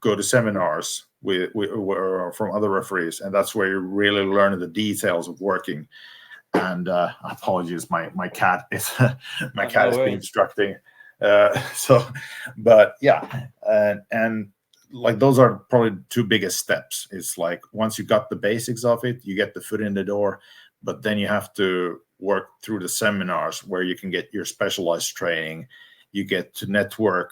go to seminars from other referees, and that's where you really learn the details of working. And apologies, my cat is my Oh, cat no is being worries. obstructing. So, but yeah, and like those are probably two biggest steps. It's like once you got the basics of it, you get the foot in the door, but then you have to work through the seminars where you can get your specialized training. You get to network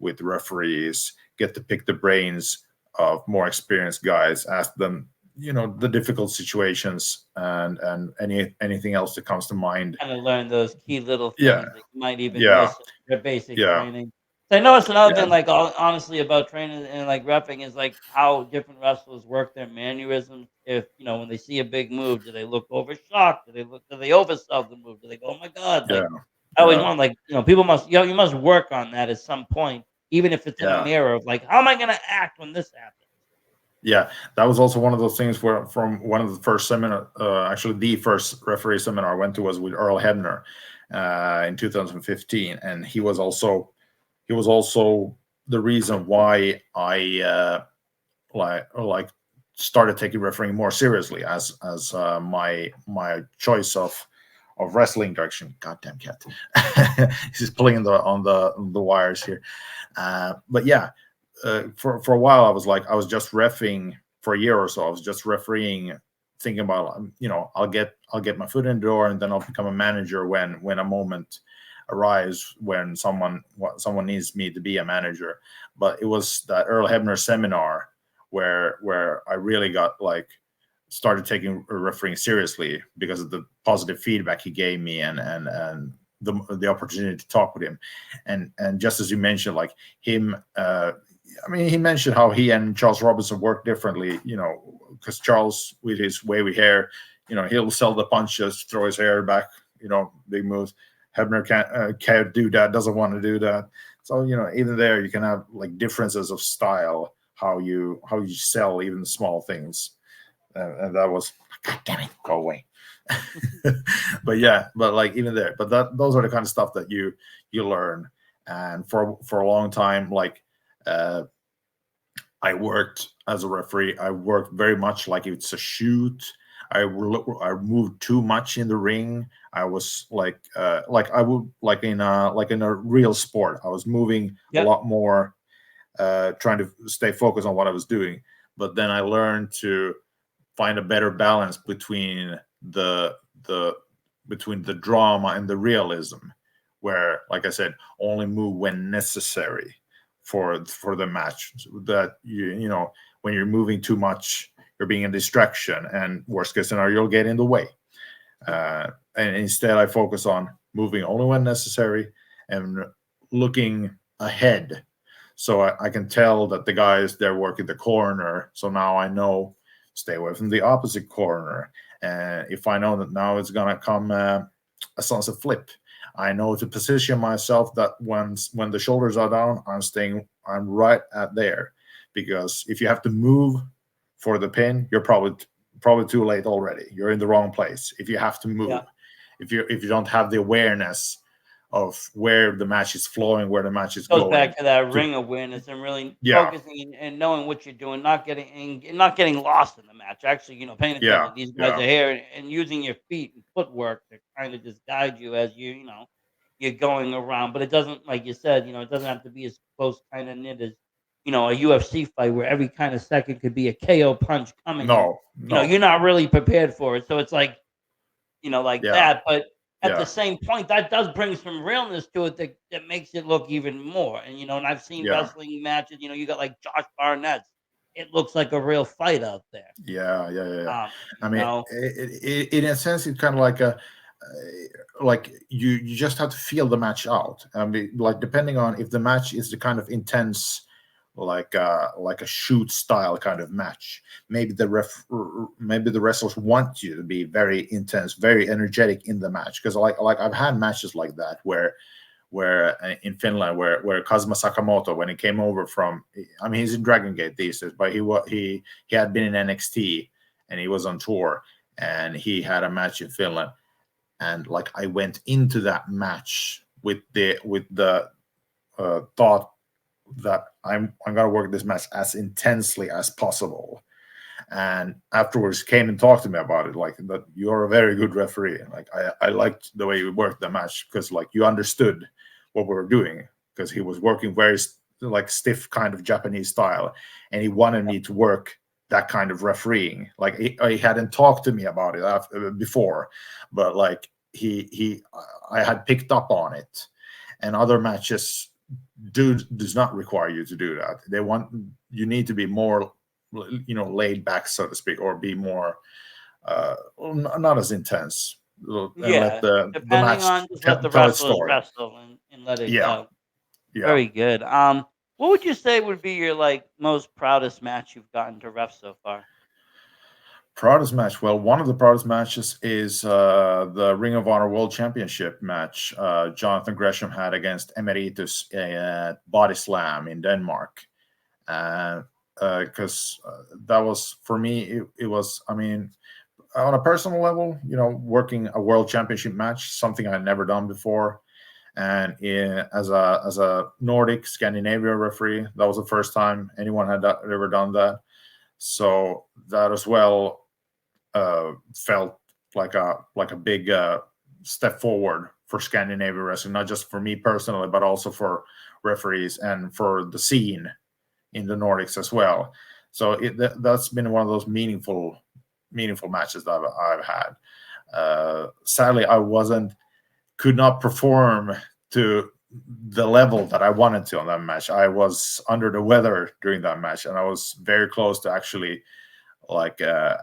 with referees, get to pick the brains of more experienced guys, ask them the difficult situations and anything else that comes to mind. Kind of learn those key little Yeah, things that you might even yeah, miss in their basic yeah, training. So I noticed another yeah, thing, like honestly, about training and like repping is like how different wrestlers work their mannerisms. If when they see a big move, do they look over shocked? Do they oversell the move? Do they go, "Oh my god!" yeah, Like I always yeah, want, like people must you must work on that at some point, even if it's in a yeah, mirror of like, how am I gonna act when this happens? yeah. That was also one of those things where from one of the first seminar, actually the first referee seminar I went to was with Earl Hebner, in 2015, and he was also the reason why I like started taking refereeing more seriously as my choice of wrestling direction. Goddamn cat! He's pulling on the wires here. But yeah, for a while I was just reffing for a year or so. I was just refereeing, thinking about I'll get my foot in the door and then I'll become a manager when a moment arrives when someone needs me to be a manager. But it was that Earl Hebner seminar where I really got started taking refereeing seriously because of the positive feedback he gave me and the opportunity to talk with him. And just as you mentioned, like him, he mentioned how he and Charles Robinson work differently, because Charles, with his wavy hair, he'll sell the punches, throw his hair back, big moves. Hebner can't do that, doesn't want to do that. So, even there you can have differences of style, how you sell even small things. And that was, God damn it, go away. But even there, those are the kind of stuff that you learn. And for a long time, I worked as a referee. I worked very much like it's a shoot. I moved too much in the ring. I was I would in a real sport. I was moving a lot more, trying to stay focused on what I was doing. But then I learned to find a better balance between the drama and the realism, where, like I said, only move when necessary for the match. So that when you're moving too much, you're being a distraction, and worst case scenario, you'll get in the way. And instead, I focus on moving only when necessary and looking ahead, so I can tell that the guys they're working the corner. So now I know, stay away from the opposite corner. And if I know that now it's gonna come a sunset flip, I know to position myself that when the shoulders are down, I'm right at there. Because if you have to move for the pin, you're probably too late already. You're in the wrong place. If you have to move, if you don't have the awareness of where the match is flowing, where the match is going. Goes back to that ring awareness and really focusing and knowing what you're doing, not getting lost in the match. Actually, paying attention. These guys are here and using your feet and footwork to kind of just guide you as you're going around. But it doesn't, like you said, it doesn't have to be as close kind of knit as a UFC fight where every kind of second could be a KO punch coming. No. You're not really prepared for it. So it's like that. But at the same point, that does bring some realness to it that makes it look even more. And and I've seen wrestling matches. You got like Josh Barnett's. It looks like a real fight out there. Yeah. In a sense, it's kind of like you just have to feel the match out. Depending on if the match is the kind of intense, like a shoot style kind of match, maybe the wrestlers want you to be very intense, very energetic in the match. Because I've had matches like that where in Finland where Kazuma Sakamoto, when he came over from, he's in Dragon Gate these days, but he had been in NXT and he was on tour, and he had a match in Finland. And I went into that match with the thought that I'm gonna work this match as intensely as possible. And afterwards came and talked to me about it, that you're a very good referee. I liked the way you worked the match, because you understood what we were doing, because he was working very stiff kind of Japanese style, and he wanted me to work that kind of refereeing. He hadn't talked to me about it before, but I had picked up on it. And other matches does not require you to do that. You need to be more laid back, so to speak, or be more not as intense. Let the match let the wrestlers wrestle and let it go. Very good. What would you say would be your most proudest match you've gotten to ref so far? Proudest match? Well, one of the proudest matches is the Ring of Honor World Championship match Jonathan Gresham had against Emeritus at Body Slam in Denmark. Because that was, for me, it was, on a personal level, working a world championship match, something I'd never done before, and as a Nordic Scandinavia referee, that was the first time anyone had ever done that. So that as well felt like a big step forward for Scandinavian wrestling, not just for me personally, but also for referees and for the scene in the Nordics as well. So that's been one of those meaningful matches that I've had. Sadly, I could not perform to the level that I wanted to on that match. I was under the weather during that match, and I was very close to actually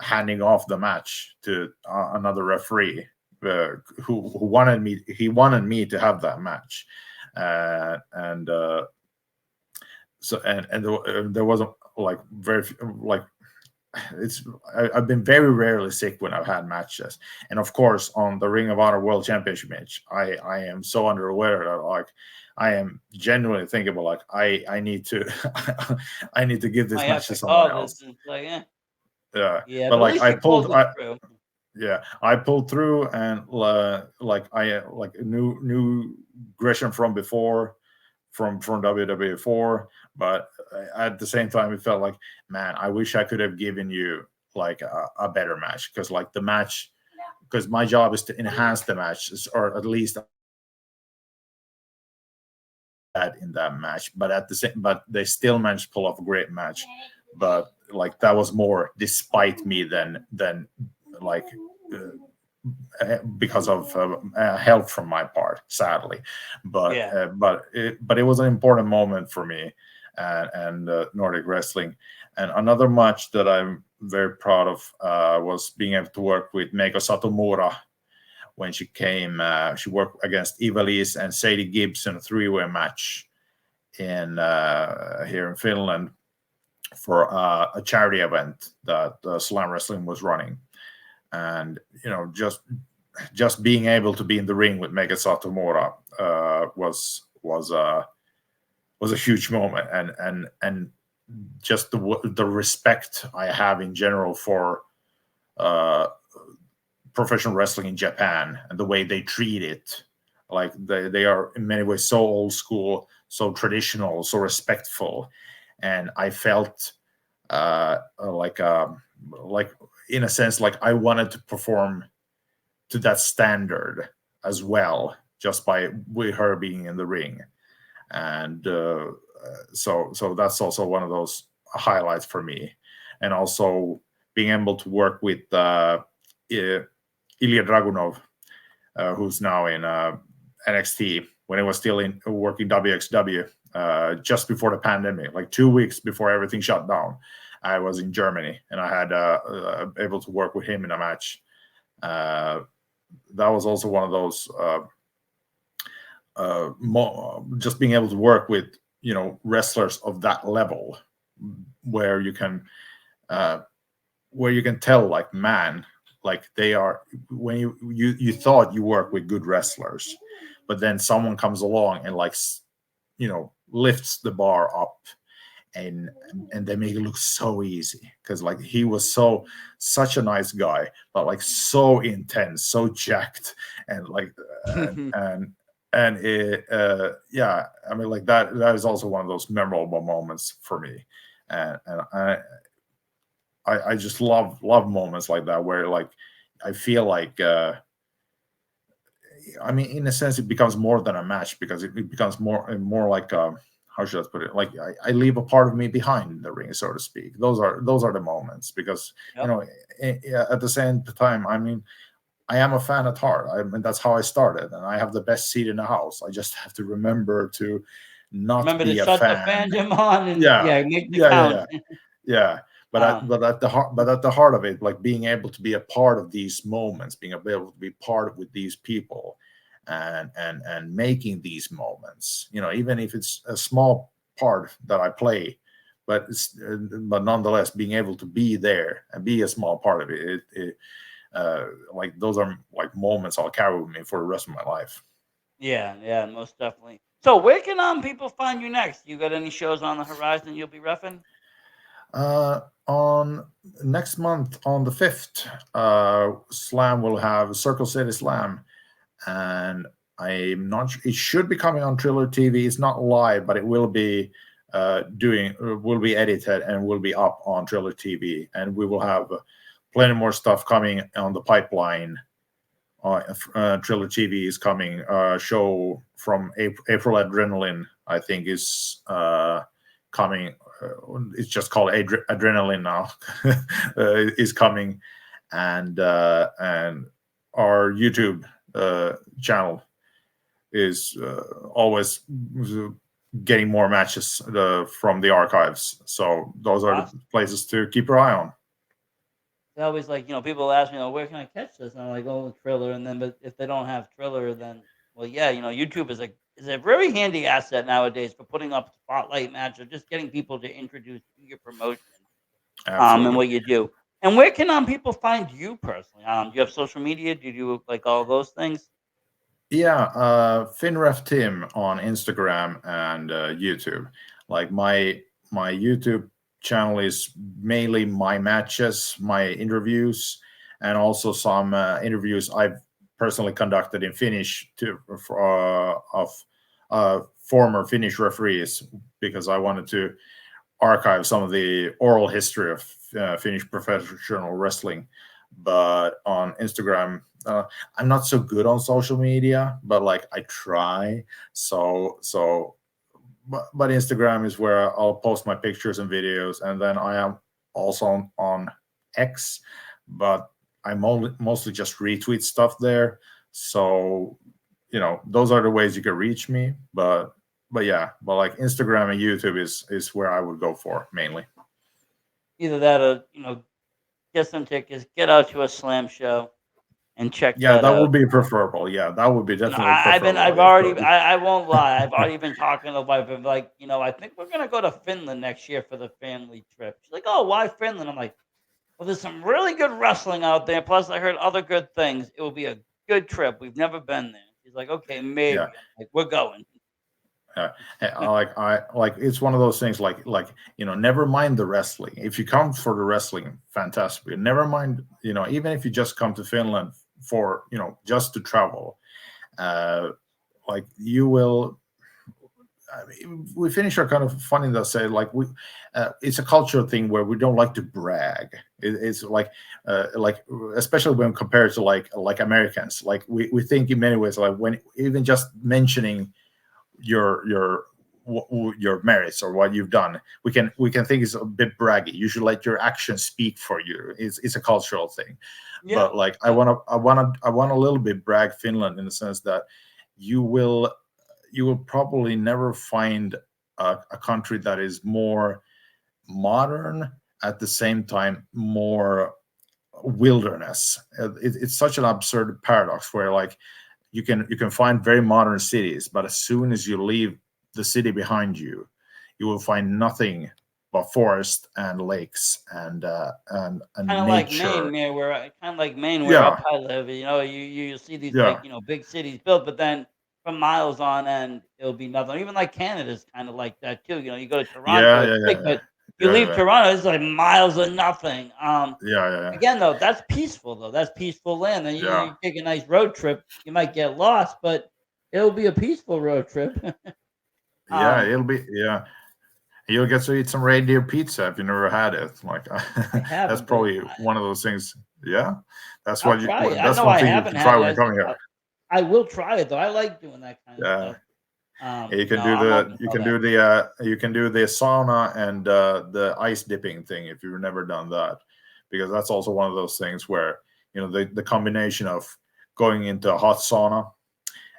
handing off the match to another referee who wanted me. He wanted me to have that match, and there wasn't I've been very rarely sick when I've had matches, and of course on the Ring of Honor World Championship match, I am so under the weather that I am genuinely thinking about I need to I need to give this match to someone else. Yeah, But but at least you pulled it through. Yeah, I pulled through, and I knew Gresham from before, from WWE4, but at the same time, it felt like, man, I wish I could have given you a better match, because the match, because my job is to enhance the match, or at least that in that match. But they still managed to pull off a great match. But that was more despite me than because of help from my part, sadly. But it was an important moment for me and Nordic wrestling. And another match that I'm very proud of was being able to work with Meiko Satomura when she came. She worked against Ivelisse and Sadie Gibbs in a three-way match here in Finland for a charity event that Slam Wrestling was running. And just being able to be in the ring with Meiko Satomura was a huge moment, and just the respect I have in general for professional wrestling in Japan and the way they treat it. They are in many ways so old school, so traditional, so respectful, and I felt in a sense I wanted to perform to that standard as well, just with her being in the ring. And so that's also one of those highlights for me. And also being able to work with Ilya Dragunov, who's now in NXT, when he was still working WXW, just before the pandemic, 2 weeks before everything shut down. I was in Germany, and I had able to work with him in a match. That was also one of those just being able to work with wrestlers of that level, where you can tell man, they are, when you thought you work with good wrestlers, but then someone comes along and lifts the bar up, and they make it look so easy, because he was such a nice guy, but so intense, so jacked, and and it, I mean, that is also one of those memorable moments for me, and I just love moments like that, where I feel I mean, in a sense, it becomes more than a match, because it becomes more like how should I put it? I leave a part of me behind in the ring, so to speak. Those are the moments, because at the same time, I mean, I am a fan at heart. I mean, that's how I started, and I have the best seat in the house. I just have to remember to not be a shut fan. the fandom on and make the count. Yeah. But at the heart of it, being able to be a part of these moments, being able to be part with these people, and making these moments, even if it's a small part that I play, but nonetheless being able to be there and be a small part of it, those are moments I'll carry with me for the rest of my life. Yeah, most definitely. So where can people find you next? You got any shows on the horizon you'll be reffing? On next month on the 5th, Slam will have Circle City Slam, and I'm not sure, it should be coming on Triller TV. It's not live, but it will be will be edited and will be up on Triller TV, and we will have plenty more stuff coming on the pipeline. Triller TV is coming. Show from April Adrenaline, I think, is coming. It's just called Adrenaline now. Is coming, and our YouTube channel is always getting more matches from the archives. So those are the places to keep your eye on. They always people ask me, where can I catch this? And I'm like, oh, Triller. And then, but if they don't have Triller, then, well, yeah, YouTube is a very handy asset nowadays for putting up spotlight matches, just getting people to introduce your promotion, and what you do. And where can people find you personally? Do you have social media? Do you do like all those things? Yeah, FinRef Tim on Instagram and YouTube. Like my YouTube channel is mainly my matches, my interviews, and also some interviews I've personally conducted in Finnish of former Finnish referees, because I wanted to archive some of the oral history of Finnish professional wrestling. But on Instagram, I'm not so good on social media, but like I try. But Instagram is where I'll post my pictures and videos, and then I am also on X, but I mostly just retweet stuff there. So those are the ways you can reach me. But like Instagram and YouTube is where I would go for mainly. Either that or get some tickets, get out to a Slam show, and check that out. Yeah, that would be preferable. Yeah, that would be definitely preferable. I won't lie. I've already been talking to wife of like, I think we're going to go to Finland next year for the family trip. She's like, oh, why Finland? I'm like, well, there's some really good wrestling out there. Plus, I heard other good things. It will be a good trip. We've never been there. She's like, okay, maybe. Yeah. Like, we're going. Like it's one of those things like never mind the wrestling. If you come for the wrestling, fantastic. Never mind, even if you just come to Finland for just to travel, like you will. We Finnish are kind of funny to say, like it's a cultural thing where we don't like to brag. It's like especially when compared to like Americans, like we think in many ways, like when even just mentioning your merits or what you've done, we can think it's a bit braggy. You should let your actions speak for you. It's a cultural thing. Yeah. But like I want a little bit brag Finland in the sense that you will probably never find a country that is more modern at the same time more wilderness. It's such an absurd paradox where like you can find very modern cities, but as soon as you leave the city behind you, you will find nothing but forest and lakes and kind of nature. Like Maine, where up I live. You see these big cities built, but then from miles on end, it'll be nothing. Even like Canada's kind of like that too. You go to Toronto, but you leave Toronto, it's like miles of nothing. Again, though, that's peaceful, though. That's peaceful land. And you take a nice road trip. You might get lost, but it'll be a peaceful road trip. It'll be. You'll get to eat some reindeer pizza if you never had it. Like that's probably one of those things. Yeah, that's what you. That's one thing you can try when you're coming here. I will try it though. I like doing that kind of stuff. You can do the sauna and the ice dipping thing if you've never done that, because that's also one of those things where the combination of going into a hot sauna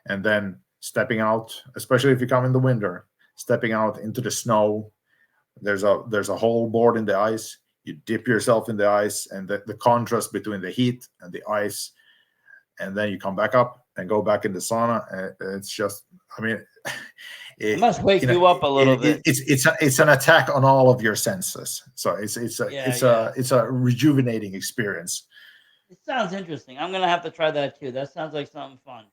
and then stepping out, especially if you come in the winter, stepping out into the snow. There's a hole bored in the ice. You dip yourself in the ice, and the contrast between the heat and the ice, and then you come back up and go back in the sauna. It's just, I mean, it must wake you up a little bit. It's an attack on all of your senses. So it's a rejuvenating experience. It sounds interesting. I'm gonna have to try that too. That sounds like something fun.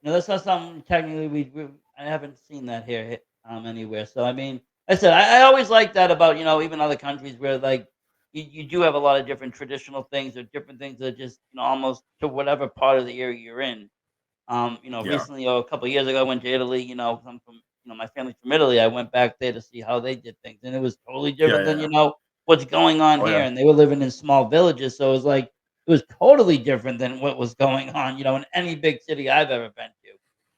That's not something technically I haven't seen that here anywhere. So I mean, I said I always like that about even other countries where like you do have a lot of different traditional things or different things that just almost to whatever part of the area you're in. Yeah. Recently, a couple of years ago, I went to Italy. I'm from, my family's from Italy. I went back there to see how they did things, and it was totally Yeah. different Yeah. than Yeah. what's going on Oh here. yeah. And they were living in small villages, so it was like it was totally different than what was going on, in any big city I've ever been to.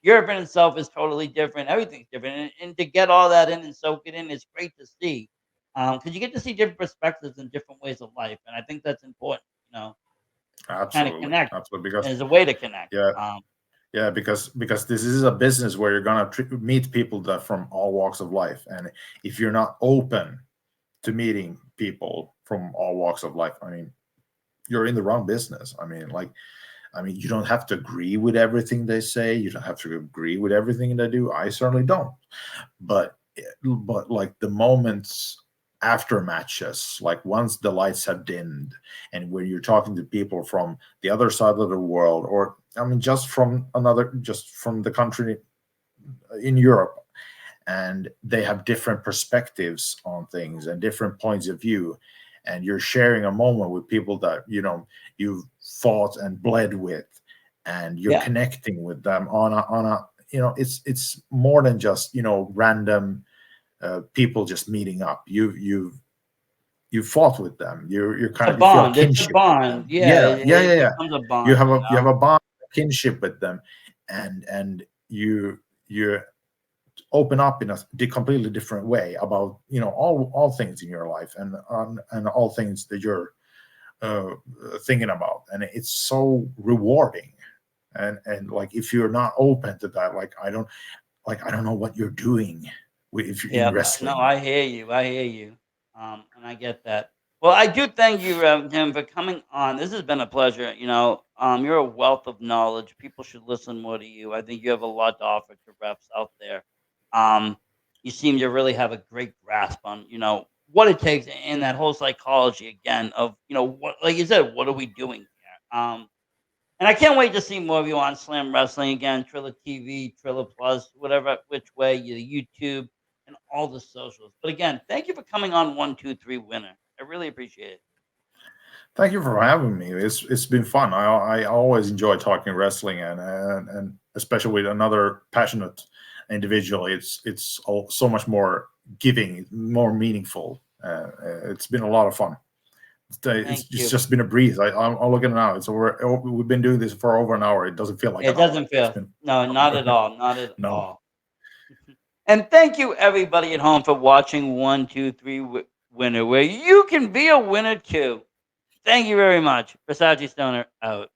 Europe in itself is totally different. Everything's different, and to get all that in and soak it in is great to see, because you get to see different perspectives and different ways of life, and I think that's important. Kind of Absolutely. connect Absolutely. Because as a way to connect. yeah, Um, yeah, because this is a business where you're gonna meet people that from all walks of life, and if you're not open to meeting people from all walks of life, I mean, you're in the wrong business. I mean, you don't have to agree with everything they say. You don't have to agree with everything they do. I certainly don't. But like the moments after matches, like once the lights have dimmed, and when you're talking to people from the other side of the world, or I mean, just from the country in Europe, and they have different perspectives on things and different points of view, and you're sharing a moment with people that you've fought and bled with, and you're yeah. connecting with them on a it's more than just random people just meeting up. You fought with them. You're It's a kind of, you feel a bond, it's a kinship with bond. them. Yeah, Yeah, yeah, it yeah, yeah. becomes a You bond, have a bond, a kinship with them, and you open up in a completely different way about all things in your life, and all things that you're uh, thinking about, and it's so rewarding. And like if you're not open to that, I don't know what you're doing if you're in Yeah. No, wrestling. I hear you, I hear you, and I get that. Well, I do thank you, Tim, for coming on. This has been a pleasure, you're a wealth of knowledge. People should listen more to you. I think you have a lot to offer to reps out there. Um, you seem to really have a great grasp on, what it takes in that whole psychology again of, what like you said, what are we doing here? And I can't wait to see more of you on Slam Wrestling again, Triller TV, Triller Plus, whatever, which way, YouTube, and all the socials. But again, thank you for coming on 1, 2, 3 Winner. I really appreciate it. Thank you for having me. It's been fun. I always enjoy talking wrestling, and especially with another passionate individual. So much more giving, more meaningful. It's been a lot of fun. Thank It's you. just been a breeze. I'm looking now. It's over. We've been doing this for over an hour. It doesn't feel like It an hour. doesn't It's feel, been no, not at all. Not at no. all. And thank you, everybody at home, for watching 1, 2, 3 Winner, where you can be a winner too. Thank you very much. Versace Stoner out.